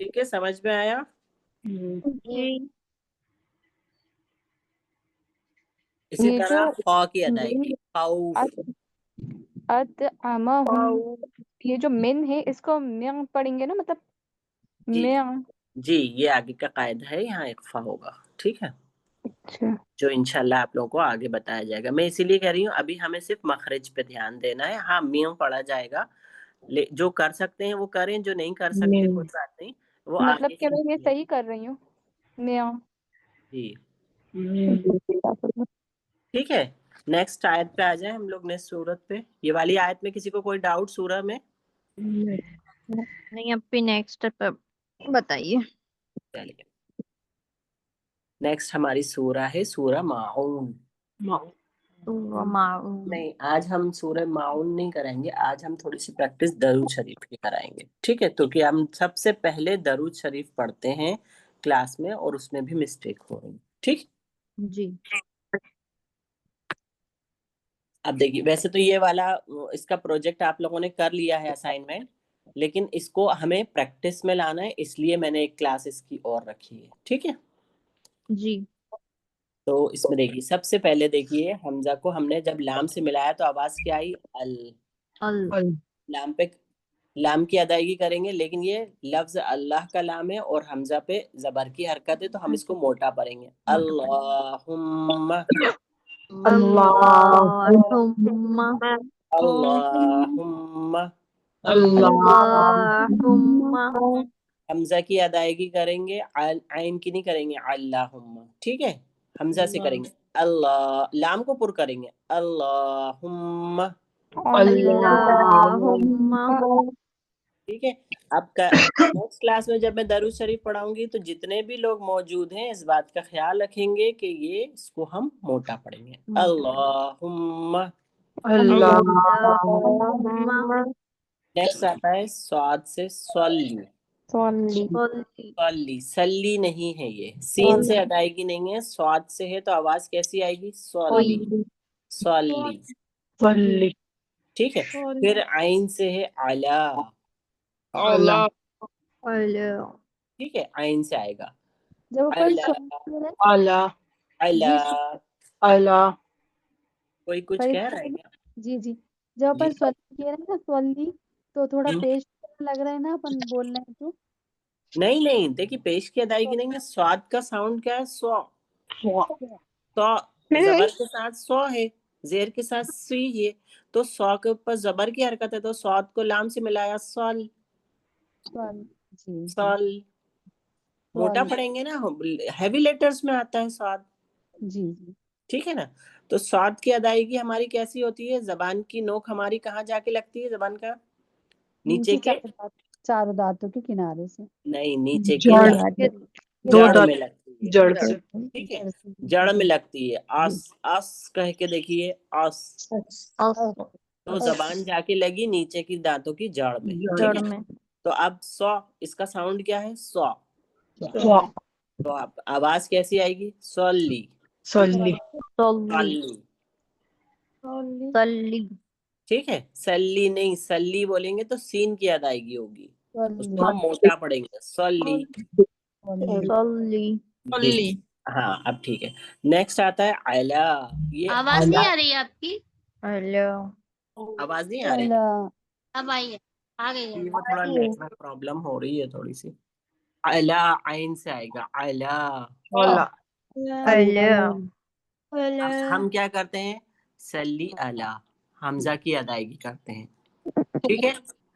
ٹھیک ہے, سمجھ میں آیا؟ اسی طرح خا کی ادائیگی, خوف. یہ جو من ہے اس کو من پڑھیں گے نا, مطلب من. جی یہ آگے کا قاعدہ ہے, یہاں اقفا ہوگا. ٹھیک ہے, اچھا, جو انشاءاللہ آپ لوگوں کو آگے بتایا جائے گا. میں اسی لیے کہہ رہی ہوں ابھی ہمیں صرف مخرج پہ دھیان دینا ہے. ہاں میوں پڑھا جائے گا, جو کر سکتے ہیں وہ کریں, جو نہیں کر سکتے کوئی بات نہیں, وہ مطلب آگے کہ میں یہ صحیح کر رہی ہوں. جی. ٹھیک ہے، نیکسٹ آیت پہ آ جائیں ہم لوگ، نیکسٹ سورت پہ. یہ والی آیت میں کسی کو کوئی ڈاؤٹ سورہ میں؟ نہیں ابھی نیکسٹ پہ بتائیے. چلیے نیکسٹ ہماری سورہ ہے سورہ ماعون. نہیں آج ہم سورہ ماعون نہیں کریں گے، آج ہم تھوڑی سی پریکٹس درود شریف کی کرائیں گے. ٹھیک ہے، کیونکہ ہم سب سے پہلے درود شریف پڑھتے ہیں کلاس میں اور اس میں بھی مسٹیک ہو رہی. ٹھیک، جی اب دیکھیے ویسے تو یہ والا اس کا پروجیکٹ آپ لوگوں نے کر لیا ہے اسائنمنٹ، لیکن اس کو ہمیں پریکٹس میں لانا ہے، اس لیے میں نے ایک کلاس اس کی اور رکھی ہے. ٹھیک ہے، جی تو اس میں دیکھیے سب سے پہلے دیکھیے حمزہ کو ہم نے جب لام سے ملایا تو آواز کیا آئی؟ لام پہ لام کی ادائیگی کریں گے، لیکن یہ لفظ اللہ کا لام ہے اور حمزہ پہ زبر کی حرکت ہے تو ہم اس کو موٹا پڑھیں گے. اللہم اللہم اللہم. اللہم حمزہ کی ادائیگی کریں گے، عین کی نہیں کریں گے. اللہم، ٹھیک ہے، حمزہ سے کریں گے. اللہ لام کو پر کریں گے. اللہم، اللہم. ٹھیک ہے. اب نیکسٹ کلاس میں جب میں درود شریف پڑھاؤں گی تو جتنے بھی لوگ موجود ہیں اس بات کا خیال رکھیں گے کہ یہ اس کو ہم موٹا پڑھیں گے. اللہم. نیکسٹ آتا ہے سعاد سے صلی. صلی سلی نہیں ہے، یہ سین سے ادائیگی نہیں ہے، سعاد سے ہے تو آواز کیسی آئے گی؟ صلی صلی. صلی ٹھیک ہے، پھر عین سے ہے علا. ٹھیک ہے، عین سے آئے گا جب اوپر علا اللہ علا. اللہ. کوئی کچھ کہہ رہا ہے کیا؟ جی جی جب جی اپن سولی کہہ رہے ہیں نا سولی تو تھوڑا ہم، پیش لگ رہا ہے نا اپن بول رہے ہیں تو نہیں نہیں دیکھیے پیش کی ادائیگی نہیں ہے. سعاد کا ساؤنڈ کیا ہے؟ سو. سو زبر کے ساتھ سو ہے، زیر کے ساتھ سی ہے، تو سو کے اوپر زبر کی حرکت ہے تو سعاد کو لام سے ملایا سول. جی سول موٹا پڑھیں گے نا، ہیوی لیٹرز میں آتا ہے سعاد. جی جی ٹھیک ہے نا، تو سعاد کی ادائیگی ہماری کیسی ہوتی ہے؟ زبان کی نوک ہماری کہاں جا کے لگتی ہے؟ زبان کا نیچے کے، چاروں دانتوں کے کنارے سے نہیں نیچے کے جڑ دو جڑ دانت میں لگتی ہے. جڑ سے. ٹھیک ہے، جڑ میں لگتی ہے. آس آس کہہ کے دیکھیے آس، تو زبان جا کے لگی نیچے کی دانتوں کی جڑ میں. ٹھیک ہے، تو اب سو اس کا ساؤنڈ کیا ہے؟ سو. تو اب آواز کیسی آئے گی؟ صلی صلی صلی. ٹھیک ہے، سلی نہیں سلی بولیں گے تو سین کی ادائیگی ہوگی، اس کو ہم موٹا پڑھیں گے. صلی. جی ہاں اب ٹھیک ہے. نیکسٹ آتا ہے علا. یہ آواز نہیں آ رہی ہے آپ کی؟ آواز نہیں آ رہی؟ اب آئیے آ گئی ہے. وہ تھوڑا نیٹورک پرابلم ہو رہی ہے تھوڑی سی. علا عین سے آئے گا علا. اب ہم کیا کرتے ہیں؟ سلی علا حمزہ کی ادائیگی کرتے ہیں. ٹھیک ہے،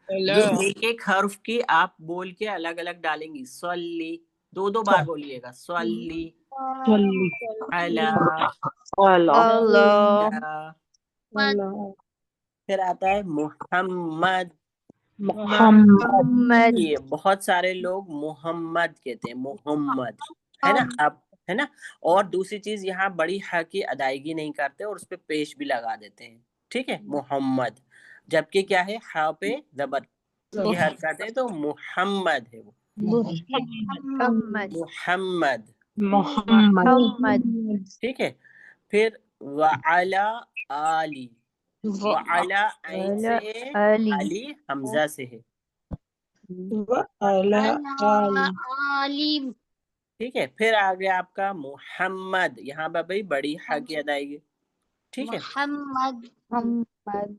یہ ایک ایک حرف کی آپ بول کے الگ الگ ڈالیں گی. صلی دو دو بار بولیے گا. صلی علا. پھر آتا ہے محمد. یہ بہت سارے لوگ محمد کہتے ہیں، محمد ہے نا. اب ہے نا، اور دوسری چیز یہاں بڑی ح کی ادائیگی نہیں کرتے اور اس پہ پیش بھی لگا دیتے ہیں. ٹھیک ہے، محمد، جبکہ کیا ہے؟ ح پہ زبر کی حرکت ہے تو محمد ہے وہ. محمد. ٹھیک ہے، پھر وعلا آلی. وعلا عین سے ہے، علی حمزہ سے ہے. عالم. ٹھیک ہے، پھر آ گیا آپ کا محمد. یہاں پہ بھائی بڑی ح کی ادائیگی. ٹھیک ہے، محمد.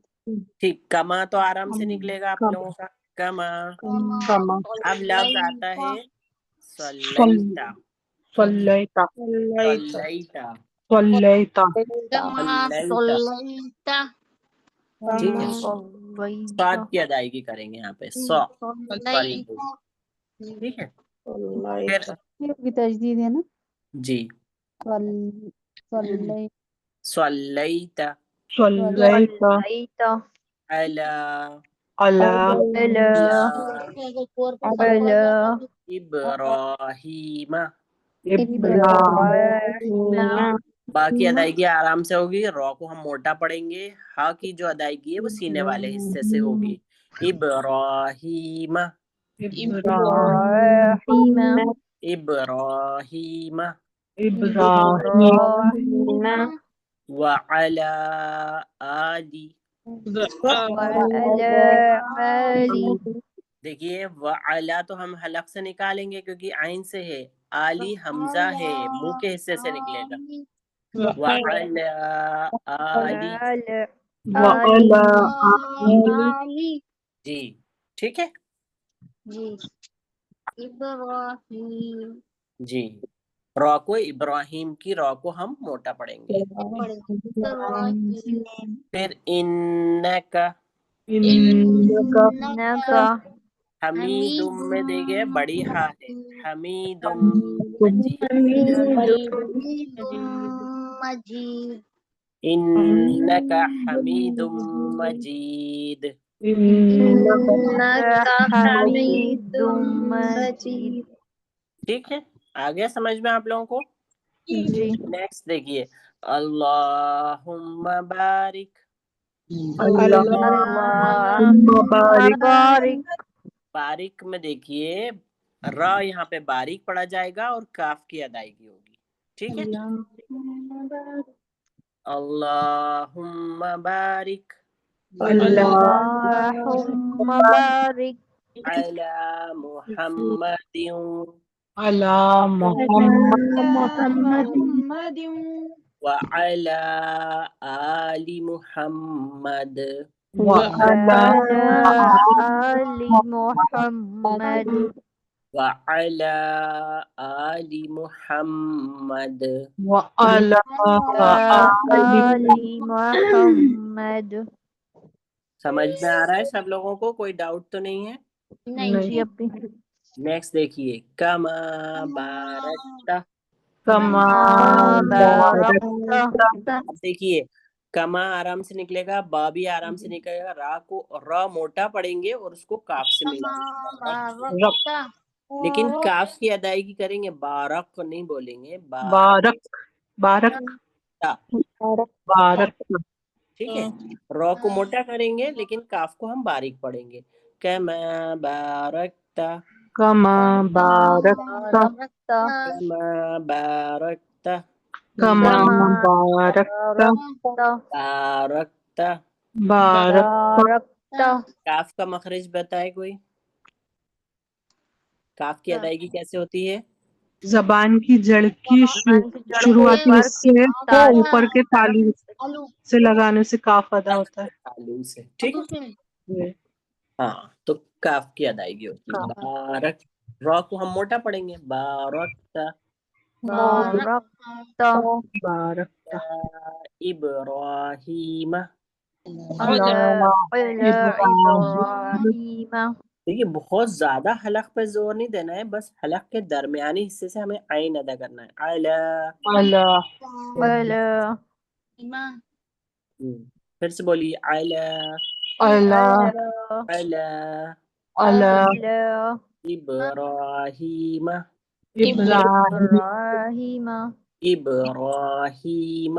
ٹھیک. کما تو آرام سے نکلے گا آپ لوگوں کا. کما. اب لفظ آتا ہے صلیتا. صلیتا صلیتا صلیتا. صلیتا. ٹھیک ہے، صاد کی ادائیگی کریں گے یہاں پہ. سو صلی. ٹھیک ہے، پھر کی تجدید ہے نا. جی صلی صلیت صلیت صلیت علی علی علی علی ابراہیم. ابراہیم. باقی ادائیگی آرام سے ہوگی. را کو ہم موٹا پڑھیں گے. ہا کی جو ادائیگی ہے وہ سینے والے حصے سے ہوگی. ابراہیم ابراہیم. ابراہیم ابراہیم وعلی آلی. وعلی آلی. دیکھیے وعلا تو ہم حلق سے نکالیں گے کیونکہ عین سے ہے. آلی حمزہ ہے, منہ کے حصے سے نکلے گا. وعلی آلی. وعلی وعلی آلی. جی ٹھیک ہے. جی ابراہیم جی را کو ابراہیم کی را کو ہم موٹا پڑھیں گے. ابراہیم پھر انکا انک انکا حمید میں دیکھیے بڑی ہا ہے. حمید مجید. حمید مجید انکا حمید مجید. انکا حمید مجید. ٹھیک ہے, آ گیا سمجھ میں آپ لوگوں کو. جی. نیکسٹ دیکھیے اللہم بارک. اللہم بارک. بارک. بارک میں دیکھیے را یہاں پہ باریک پڑا جائے گا اور کاف کی ادائیگی ہوگی. ٹھیک ہے. اللہم بارک اللہم بارک علی محمد علی محمد محمد وعلی آل محمد وعلی آل محمد وعلی آل محمد. وعلی آل محمد. سمجھ میں آ رہا ہے سب لوگوں کو, کوئی ڈاؤٹ تو نہیں ہے. جی ابھی. نیکسٹ دیکھیے کما بارکتا. کما بارکت. اب دیکھیے کما آرام سے نکلے گا, با بھی آرام سے نکلے گا. را کو را موٹا پڑیں گے اور اس کو کاف سے ملیں گے. بارکتا لیکن کاف کی ادائیگی کریں گے, بارک نہیں بولیں گے. بارک بارک بارک. ٹھیک ہے. را کو موٹا کریں گے لیکن کاف کو ہم باریک پڑھیں گے. کما بارکتا کما بارکتا بارکتا. کما بارکتا کما کما بارکتا بارکتا. بارکتا. بارکتا. کاف کا مخرج بتائے کوئی. کاف کی ادائیگی کیسے ہوتی ہے؟ زبان کی جڑ کی زبان کی جڑ کو شروعاتی اوپر کی حصے کو تال اوپر کے تالی سے لگانے سے کاف ادا ہوتا ہے. تعلیم سے. ٹھیک ہے. ہاں تو کاف کی ادائیگی ہوتی ہے. بارک. را کو ہم موٹا پڑھیں گے. بارکتا بارکتا. بارکتا ابراہیم. علی ابراہیم. ابراہیم. دیکھیے بہت زیادہ حلق پہ زور نہیں دینا ہے, بس حلق کے درمیانی حصے سے ہمیں عین ادا کرنا ہے. علی. علی. پھر سے بولیے علی اللہ علی اللہ ابراہیم ابراہیم ابراہیم ابراہیم.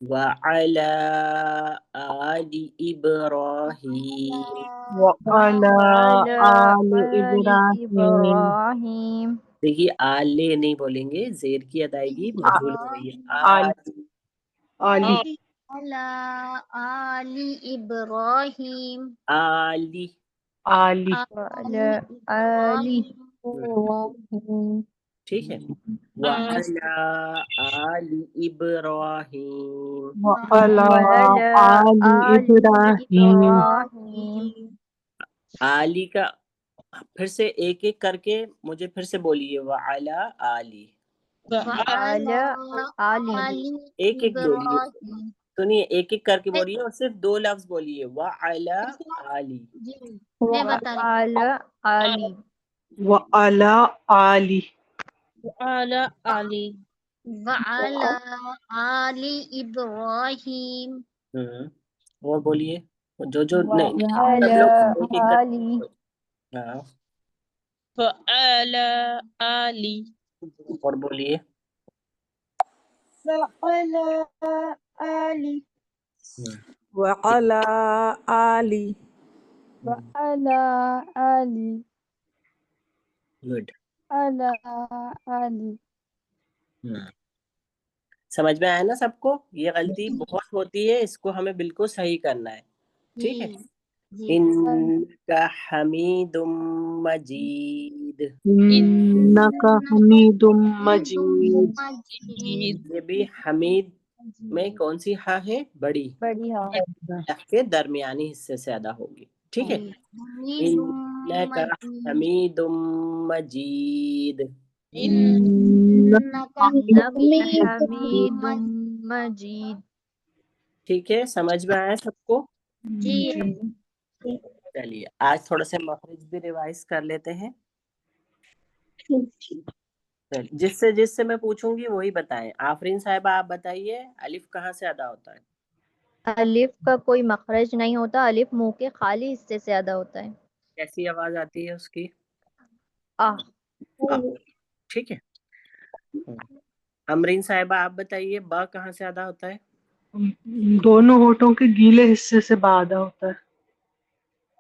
وعلی آل ابراہیم. وعلی آل ابراہیم. ابراہیم. دیکھیے آلے نہیں بولیں گے, زیر کی ادائیگی مجھول ہو رہی ہے. آلی آلی ابراہیم آلی. آلی علی. ٹھیک ہے. وعلی آل ابراہیم. وعلی وعلی آل آل ابراہیم. ابراہیم. آلی کا پھر سے ایک ایک کر کے مجھے پھر سے بولیے. وعلی آلی. وعلی آلی. ایک ایک بولیے, سنیے ایک ایک کر کے بولیے اور صرف دو لفظ بولیے. وعلی آلی. وعلی آلی. وعلی آلی. اعلی علی وعلى آل إبراهيم اور بولیے جو نہیں سب وعلى لوگ ایک ایک آل ہاں وعلى آل اور بولیے وعلى آل وعلى آل وعلى آل گڈ على آل سمجھ میں آیا نا سب کو؟ یہ غلطی بہت ہوتی ہے، اس کو ہمیں بالکل صحیح کرنا ہے، ٹھیک ہے؟ انک حمید مجید، إنك حميد مجيد. یہ بھی حمید میں کون سی ہاں ہے؟ بڑی، بڑی ہاں الف کے درمیانی حصے سے ادا ہوگی، ٹھیک ہے؟ انک حمید مجید، إنك حمید مجید. ٹھیک ہے؟ سمجھ میں آیا سب کو؟ جی چلیے آج تھوڑا سا مخرج بھی ریوائز کر لیتے ہیں، جس سے میں پوچھوں گی وہی بتائیں۔ آفرین صاحبہ آپ بتائیے الف کہاں سے ادا ہوتا ہے؟ الف کا کوئی مخرج نہیں ہوتا، الف منہ کے خالی حصے سے ادا ہوتا ہے. کیسی آواز آتی ہے اس کی؟ آ ٹھیک ہے۔ امرین صاحبہ آپ بتائیے با کہاں سے ادا ہوتا ہے؟ دونوں ہونٹوں کے گیلے حصے سے با ادا ہوتا ہے.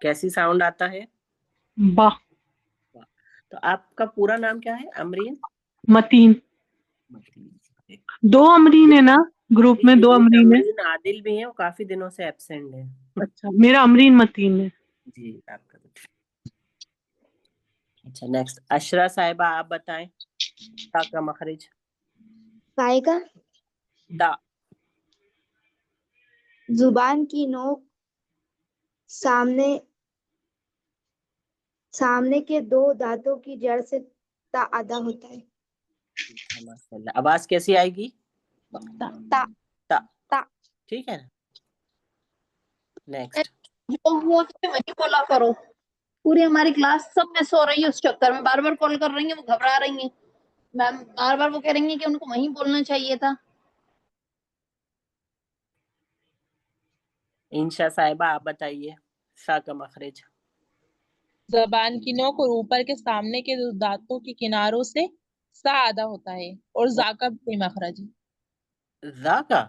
کیسی ساؤنڈ آتا ہے؟ با. تو آپ کا پورا نام کیا ہے؟ امرین؟ متین. دو امرین ہے نا گروپ میں؟ دو امرین ہے. امرین عادل بھی ہیں، وہ کافی دنوں سے ایبسینٹ ہیں۔ اچھا میرا امرین متین ہے. جی آپ کا اچھا نیکسٹ اشرا صاحبہ آپ بتائیں تا کا مخرج؟ پائے گا تا، زبان کی نوک سامنے کے دو دانتوں کی جڑ سے تا ادا ہوتا ہے. ماشاء اللہ۔ آواز کیسی آئے گی؟ تا تا، تا ٹھیک ہے نا؟ نیکسٹ وہ وہی بولا کرو، پوری ہماری کلاس سب میں سو رہی ہے اس چکر میں، بار بار کال کر رہی ہیں، وہ گھبرا رہی ہیں میم، بار بار وہ کہہ رہی ہیں کہ ان کو وہیں بولنا چاہیے تھا. انشا صاحبہ آپ بتائیے سا کا مخرج؟ زبان کی نوک اور اوپر کے سامنے کے دانتوں کے کناروں سے سا ادا ہوتا ہے، اور زا کا بھی کوئی مخرج ہے. زا کا؟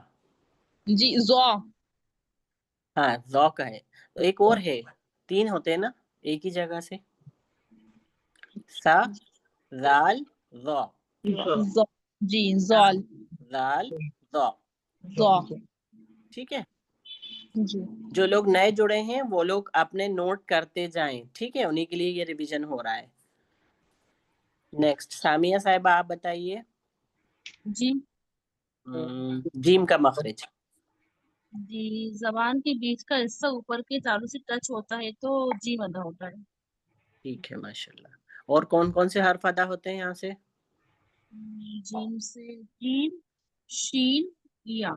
جی زو. ہاں زو کا ہے، تو ایک اور ہے، تین ہوتے ہیں نا ایک ہی جگہ سے، سا زال زو، زو جی زول زال زو، زو. ٹھیک ہے؟ جی جو لوگ نئے جڑے ہیں وہ لوگ اپنے نوٹ کرتے جائیں، ٹھیک ہے؟ انہی کے لیے یہ ریویژن ہو رہا ہے۔ نیکسٹ سامیہ صاحبہ آپ بتائیے جی جیم کا مخرج؟ جی زبان کے بیچ کا حصہ اوپر کے تالو سے ٹچ ہوتا ہے تو جی ادا ہوتا ہے. ٹھیک ہے ماشاء اللہ۔ اور کون کون سے حرف ادا ہوتے ہیں یہاں سے؟ جیم سے جیم، شین، یا.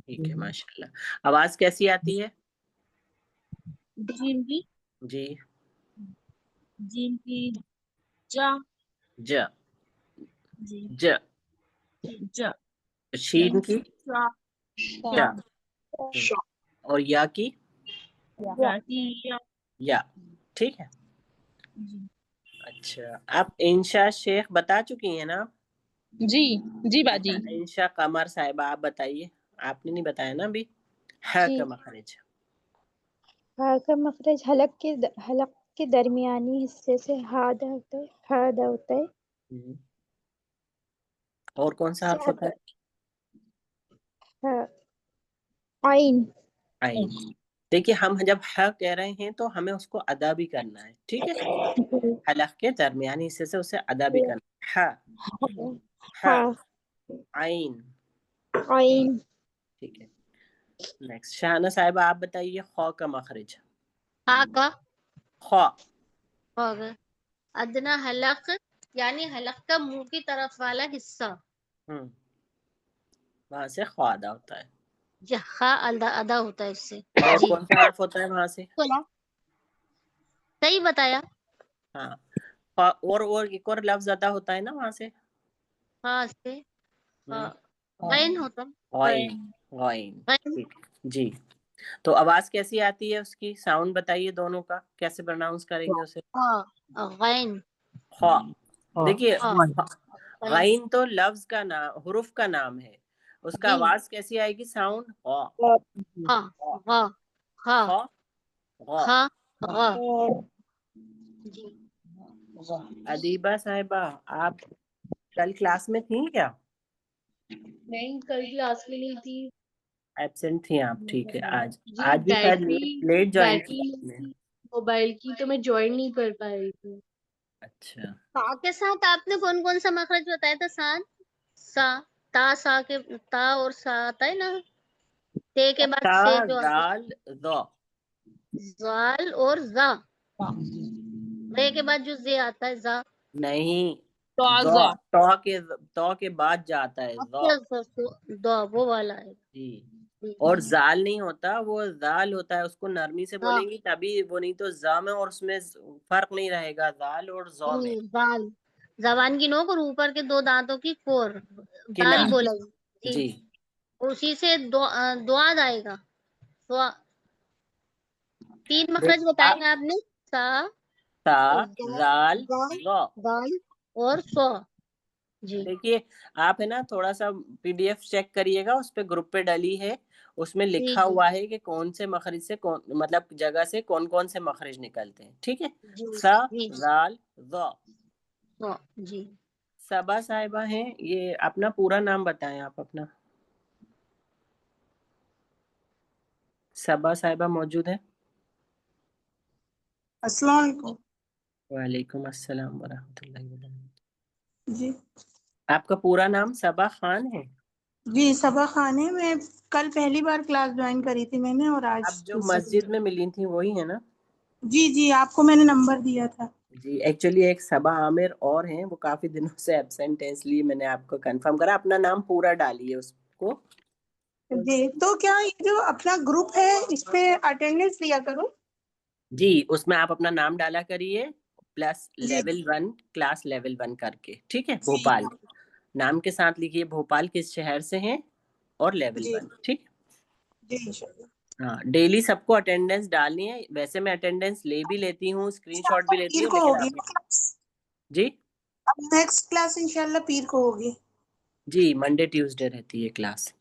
ٹھیک ہے ماشاء اللہ۔ آواز کیسی آتی ہے؟ جیم کی جی جیم کی جا. ج، جی ج، جا. شین کی شا. شا، اور یا کی یا کی یا. یا، ٹھیک ہے؟ جی اچھا آپ انشا شیخ بتا چکی ہیں نا؟ جی جی باجی. انشا قمر صاحبہ آپ بتائیے، آپ نے نہیں بتایا نا ابھی، ہے جی کا مخرج؟ ہا کا مخرج حلق کے درمیانی حصے سے ہا ادا ہوتا ہے. اور کون سا حرف ہوتا ہے؟ عین. عین۔ دیکھیے ہم جب ح کہہ رہے ہیں تو ہمیں اس کو ادا بھی کرنا ہے، ٹھیک ہے؟ حلق کے درمیانی حصے سے اسے ادا بھی کرنا ہے۔ ح، عین، عین. ٹھیک ہے؟ نیکسٹ شاہنہ صاحبہ آپ بتائیے خو کا مخرج؟ ہا کا خو، ہوگا ادنا حلق یعنی حلق کا منہ کی طرف والا حصہ، وہاں سے خو ادا ہوتا ہے۔ جہاں ادا ہوتا ہے اس سے. اور جی کون سا حرف ہوتا ہے وہاں سے؟ صحیح بتایا. ہاں اور ایک اور لفظ ادا ہوتا ہے نا وہاں سے؟ ہاں سے غین ہوتا ہے غائن غائن غین ٹھیک جی. تو آواز کیسی آتی ہے اس کی؟ ساؤنڈ بتائیے دونوں کا کیسے پروناؤنس کریں گے اسے. غین خا. دیکھیے غین غائن تو لفظ کا نام حروف کا نام ہے. اس کا جی آواز کیسی آئے گی؟ ساؤنڈ غا خا غا خا خا غا. خا غا جی. ادیبہ صاحبہ آپ کل کلاس میں تھیں کیا؟ نہیں کل کلاس میں نہیں تھی. ایبسینٹ تھیں آپ. ٹھیک ہے. آج جی بھی شاید لیٹ جوائن بیٹری کیا آپ نے. موبائل کی تو میں جوائن نہیں کر پا رہی تھی. اچھا. تا کے ساتھ آپ نے کون کون سا مخرج بتایا تھا؟ ساتھ سا تا سا کے تا اور سا آتا ہے نا. تے کے بعد تا سے جو آتا زال ذا. ہے زال اور زا. رے کے بعد جو زے آتا ہے زا. نہیں توازا تو کے بعد جاتا ہے ذا. دا وہ والا ہے. جی. جی اور زال نہیں ہوتا، وہ زال ہوتا ہے. اس کو نرمی سے زا بولیں گی تبھی وہ، نہیں تو زا میں اور اس میں فرق نہیں رہے گا زال اور زا میں. زال زبان کی نوک اور اوپر کے دو دانتوں کی کور دال کنار. بولا جی. جی اسی سے دعاد آئے گا. سوا 3 مخرج بتائے ہیں آپ نے. سا تا زال زا ذا. دال اور سو. جی دیکھیے آپ ہے نا تھوڑا سا PDF چیک کریے گا، اس پہ گروپ پہ ڈلی ہے، اس میں جی لکھا جی ہوا ہے کہ کون سے مخرج سے مطلب جگہ سے کون کون سے مخرج نکلتے ہیں. ٹھیک ہے. جی سا جی زال ذا. سو. جی صبا صاحبہ ہیں، یہ اپنا پورا نام بتائیں آپ اپنا. صبا صاحبہ موجود ہے؟ السلام علیکم. وعلیکم السلام ورحمۃ اللہ وبرکاتہ. جی آپ کا پورا نام صبا خان ہے؟ جی صبا خان ہے. میں کل پہلی بار کلاس جوائن کری تھی میں نے، اور آج آپ جو مسجد میں ملی تھی وہی ہے نا؟ جی جی آپ کو میں نے نمبر دیا تھا. جی ایکچولی ایک صبا عامر اور ہیں، وہ کافی دنوں سے ایبسینٹ ہیں، اس لیے میں نے آپ کو کنفرم کرا. اپنا نام پورا ڈالیے اس کو. جی تو کیا یہ جو اپنا گروپ ہے اس پہ اٹینڈنس لیا کروں؟ جی اس میں آپ اپنا نام ڈالا کریے پلس جی لیول 1 کلاس لیول 1 کر کے. ٹھیک ہے. جی بھوپال نام کے ساتھ لکھیے بھوپال کس شہر سے ہیں اور لیول جی 1. ٹھیک. جی انشاءاللہ. ہاں ڈیلی سب کو اٹینڈنس ڈالنی ہے. ویسے میں اٹینڈنس لے بھی لیتی ہوں، اسکرین شاٹ بھی لیتی پیر ہوں، کو لیکن ہوگی آپ نا کلاس؟ جی اب نیکسٹ کلاس انشاءاللہ پیر کو ہوگی. جی منڈے ٹیوزڈے رہتی ہے کلاس.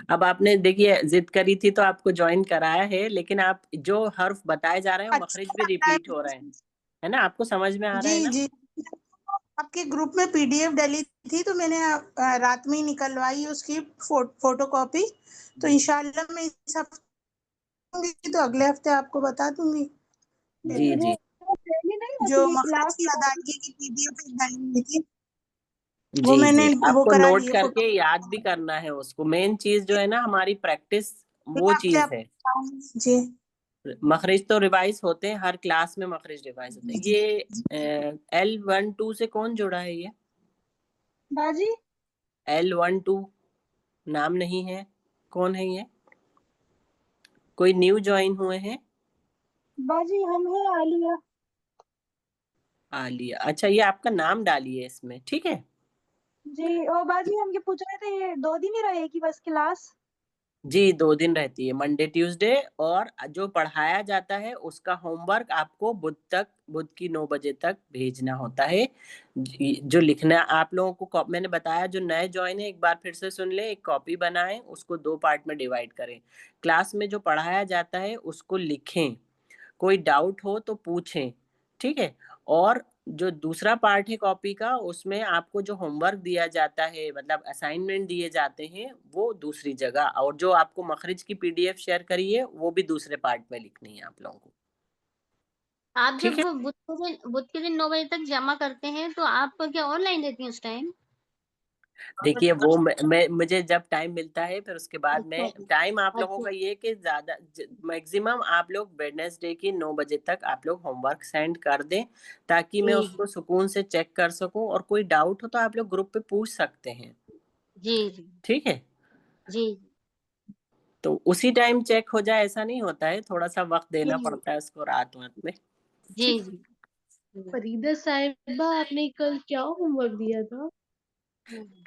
اب آپ نے دیکھیے ضد کری تھی تو آپ کو جوائن کرایا ہے، لیکن آپ جو حرف بتائے جا رہے ہیں مخرج بھی اچھا ریپیٹ ہو رہے ہیں، ہے نا؟ آپ کو سمجھ میں آ رہا ہے جی نا؟ جی آپ کے گروپ میں PDF ڈلی تھی تو میں نے رات میں ہی نکلوائی اس کی فوٹو کاپی. تو انشاءاللہ میں اس ہفتے تو اگلے ہفتے آپ کو بتا دوں گی. جی جی جو مخرج کی ادائیگی کی PDF ڈلی ہوئی تھی وہ جی میں نے جی آپ وہ کو کرا نوٹ لیے کر فوٹو. کے یاد بھی کرنا ہے اس کو. مین چیز جو ہے نا ہماری پریکٹس وہ چیز ہے. جی مخرج تو ریوائز ہوتے ہیں، ہر کلاس میں مخرج ریوائز ہوتے ہیں. یہ L12 سے کون جڑا ہے؟ یہ باجی L12 نام نہیں ہے، کون ہے یہ؟ کوئی نیو جوائن ہوئے ہیں؟ باجی ہم ہیں عالیہ. عالیہ. اچھا یہ آپ کا نام ڈالیے اس میں. ٹھیک ہے. جی اور باجی ہم یہ پوچھ رہے تھے یہ 2 دن ہی رہے گی بس کلاس؟ جی 2 دن رہتی ہے، منڈے ٹیوزڈے. اور جو پڑھایا جاتا ہے اس کا ہوم ورک آپ کو بدھ کی 9 بجے تک بھیجنا ہوتا ہے. جو لکھنا آپ لوگوں کو میں نے بتایا، جو نئے جوائن ہیں ایک بار پھر سے سن لیں، ایک کاپی بنائیں، اس کو 2 پارٹ میں ڈیوائڈ کریں. کلاس میں جو پڑھایا جاتا ہے اس کو لکھیں، کوئی ڈاؤٹ ہو تو پوچھیں. ٹھیک ہے. اور جو دوسرا پارٹ ہے کاپی کا، اس میں آپ کو جو ہوم ورک دیا جاتا ہے، مطلب اسائنمنٹ دیے جاتے ہیں، وہ دوسری جگہ. اور جو آپ کو مخرج کی PDF شیئر کری ہے وہ بھی دوسرے پارٹ میں لکھنی ہے آپ لوگوں کو. آپ ٹھیک جب ہے. بدھ کے دن 9 بجے تک جمع کرتے ہیں تو آپ کیا آن لائن دیتی ہیں اس ٹائم؟ دیکھیے وہ مجھے جب ٹائم ملتا ہے پھر اس کے بعد میں اچھا ٹائم آپ لوگوں اچھا کا یہ کہ زیادہ میکسیمم آپ لوگ ویڈنسڈے کی 9 بجے تک آپ لوگ ہوم ورک سینڈ کر دیں، تاکہ میں جی اس کو سکون سے چیک کر سکوں. اور کوئی ڈاؤٹ ہو تو آپ لوگ گروپ پہ پوچھ سکتے ہیں. جی جی ٹھیک ہے. جی تو اسی ٹائم چیک ہو جائے ایسا نہیں ہوتا ہے، تھوڑا سا وقت دینا جی پڑتا ہے اس کو رات میں. جی ٹھیک. جی فریدہ صاحبہ آپ نے کل کیا ہوم ورک دیا تھا؟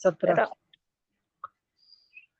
17।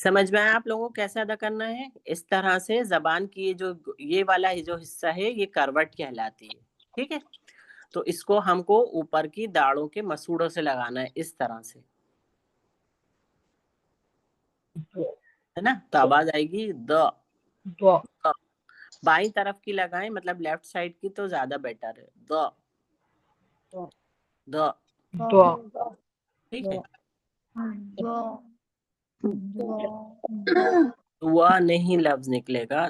سمجھ میں آیا آپ لوگوں کو کیسے ادا کرنا ہے؟ اس طرح سے زبان کی یہ والا جو حصہ ہے یہ کروٹ کہلاتی ہے، ٹھیک ہے؟ تو اس کو ہم کو اوپر کی داڑوں کے مسوڑوں سے لگانا ہے اس طرح سے، ہے نا؟ تو آواز آئے گی د، بائیں طرف کی لگائیں، مطلب لیفٹ سائڈ کی تو زیادہ بیٹر ہے، د، ٹھیک ہے؟ دعا نہیں لفظ نکلے گا،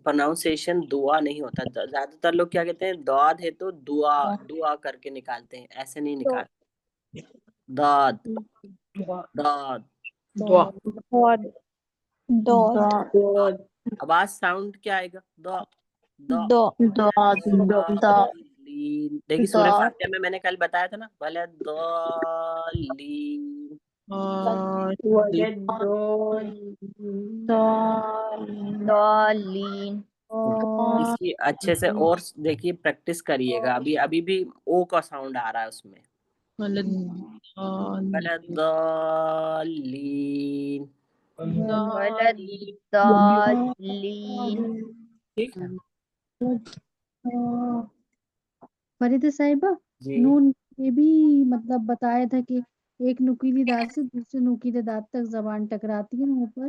پروناؤنسیشن دعا نہیں ہوتا. زیادہ تر لوگ کیا کہتے ہیں، داد ہے تو دعا کر کے نکالتے ہیں، ایسے نہیں نکالتے. داد داد آواز ساؤنڈ کیا آئے گا؟ دیکھیے سورہ فاتحہ میں نے کل بتایا تھا نا، وَلَضَّالِّينَ، اس کی اچھے سے اور دیکھیے پریکٹس کریے گا. ابھی بھی او کا ساؤنڈ آ رہا ہے اس میں، وَلَضَّالِّينَ، ٹھیک ہے؟ فریدہ صاحبہ، جی نون یہ بھی مطلب بتایا تھا کہ ایک نکیلی دانت سے دوسرے نکیلے دانت تک زبان ٹکراتی ہے نا اوپر،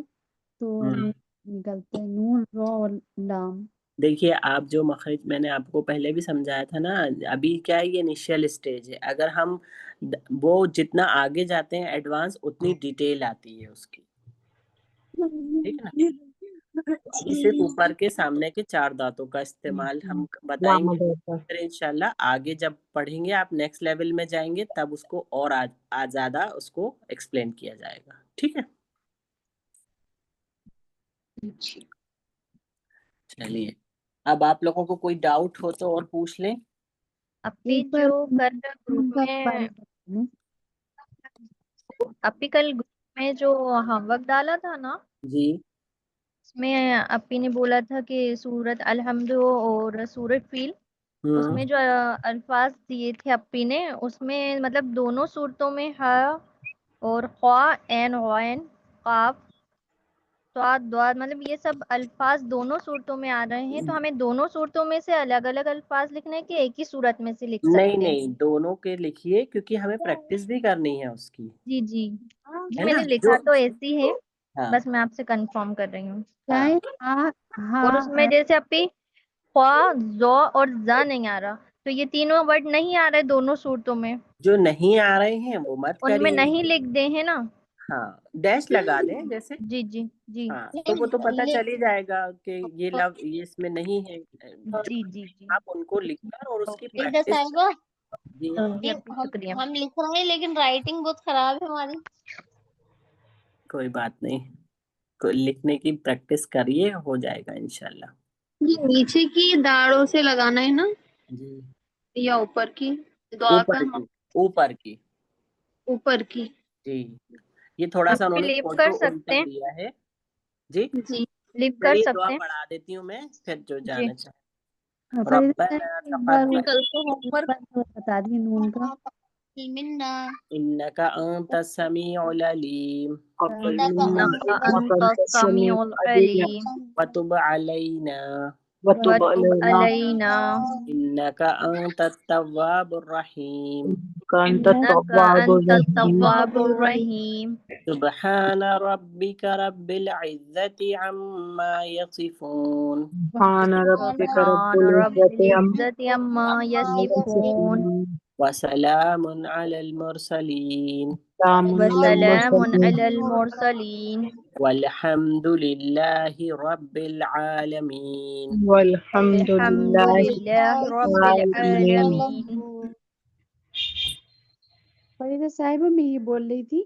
تو نون نکلتے ہیں، نون را اور لام. دیکھیے آپ جو مخرج میں نے آپ کو پہلے بھی سمجھایا تھا نا، ابھی کیا ہے، یہ انیشیل اسٹیج ہے. اگر ہم وہ جتنا آگے جاتے ہیں ایڈوانس، اتنی ڈیٹیل آتی ہے اس کی، ٹھیک ہے نا؟ ابھی صرف اوپر کے سامنے کے 4 دانتوں کا استعمال ہم بتائیں گے، پھر انشاءاللہ آگے جب پڑھیں گے آپ نیکسٹ لیول میں جائیں گے تب اس کو اور زیادہ اس کو ایکسپلین کیا جائے گا، ٹھیک ہے؟ چلیے، اب آپ لوگوں کو کوئی ڈاؤٹ ہو تو اور پوچھ لیں. اپی جو کل گروپ میں جو ہوم ورک ڈالا تھا نا، جی اس میں اپی نے بولا تھا کہ سورت الحمد اور سورت فیل، اس میں جو الفاظ دیے تھے اپی نے، اس میں مطلب دونوں صورتوں میں ہا اور خوا، عین، غین، قاف، صاد، ضاد، مطلب یہ سب الفاظ دونوں صورتوں میں آ رہے ہیں. تو ہمیں دونوں صورتوں میں سے الگ الگ الفاظ لکھنے کہ ایک ہی صورت میں سے لکھ سکتے ہیں؟ نہیں دونوں کے لکھیے، کیونکہ ہمیں پریکٹس بھی کرنی ہے اس کی. جی جی ہے میں نا؟ نے لکھا تو ایسی ہے، ہاں بس میں آپ سے کنفرم کر رہی ہوں. ہاں اور اس میں جیسے اپی خوا، زو اور زا نہیں آ رہا، تو یہ تینوں ورڈ نہیں آ رہے دونوں صورتوں میں، جو نہیں آ رہے ہیں وہ مت ان میں کریے. نہیں لکھ دے ہیں نا. ہاں ڈیش لگا دیں جیسے، جی جی جی ہاں تو وہ تو پتہ چل ہی جائے گا کہ یہ لفظ یہ اس میں نہیں ہے. جی جی جی آپ ان کو لکھ کر اور اس کی فریدہ پریکٹس. صاحبہ، جی جی اپی شکریہ. ہم لکھ رہے ہیں لیکن رائٹنگ بہت خراب ہے ہماری. کوئی بات نہیں، لکھنے کی پریکٹس کریے، ہو جائے گا انشاءاللہ. یہ نیچے کی داڑوں سے لگانا ہے نا، جی یا اوپر کی؟ دعا کا اوپر کی اوپر کی. جی یہ تھوڑا سا انہوں اپی نے لیپ فوٹو کر سکتے الٹا ہیں، دیا ہے. جی جی لیپ کر چلیے دعا سکتے ہیں. پڑھا دیتی ہوں میں، پھر جو جی جانا چاہے. فریدہ ربنا صاحب ایک بار تقبل کل کو ہوم ورک بتا دیے نون کا. انك انت السميع العليم إنك أنت السميع العليم وتب علينا وتب علينا انك انت التواب الرحيم إنك أنت التواب الرحيم سبحان ربك رب العزة عما يصفون سبحان رب العزة عما يصفون وسلام على المرسلين وسلام على المرسلين والحمد لله رب العالمين. الحمد لله رب العالمين. فریدہ صاحبہ میں یہ بول رہی تھی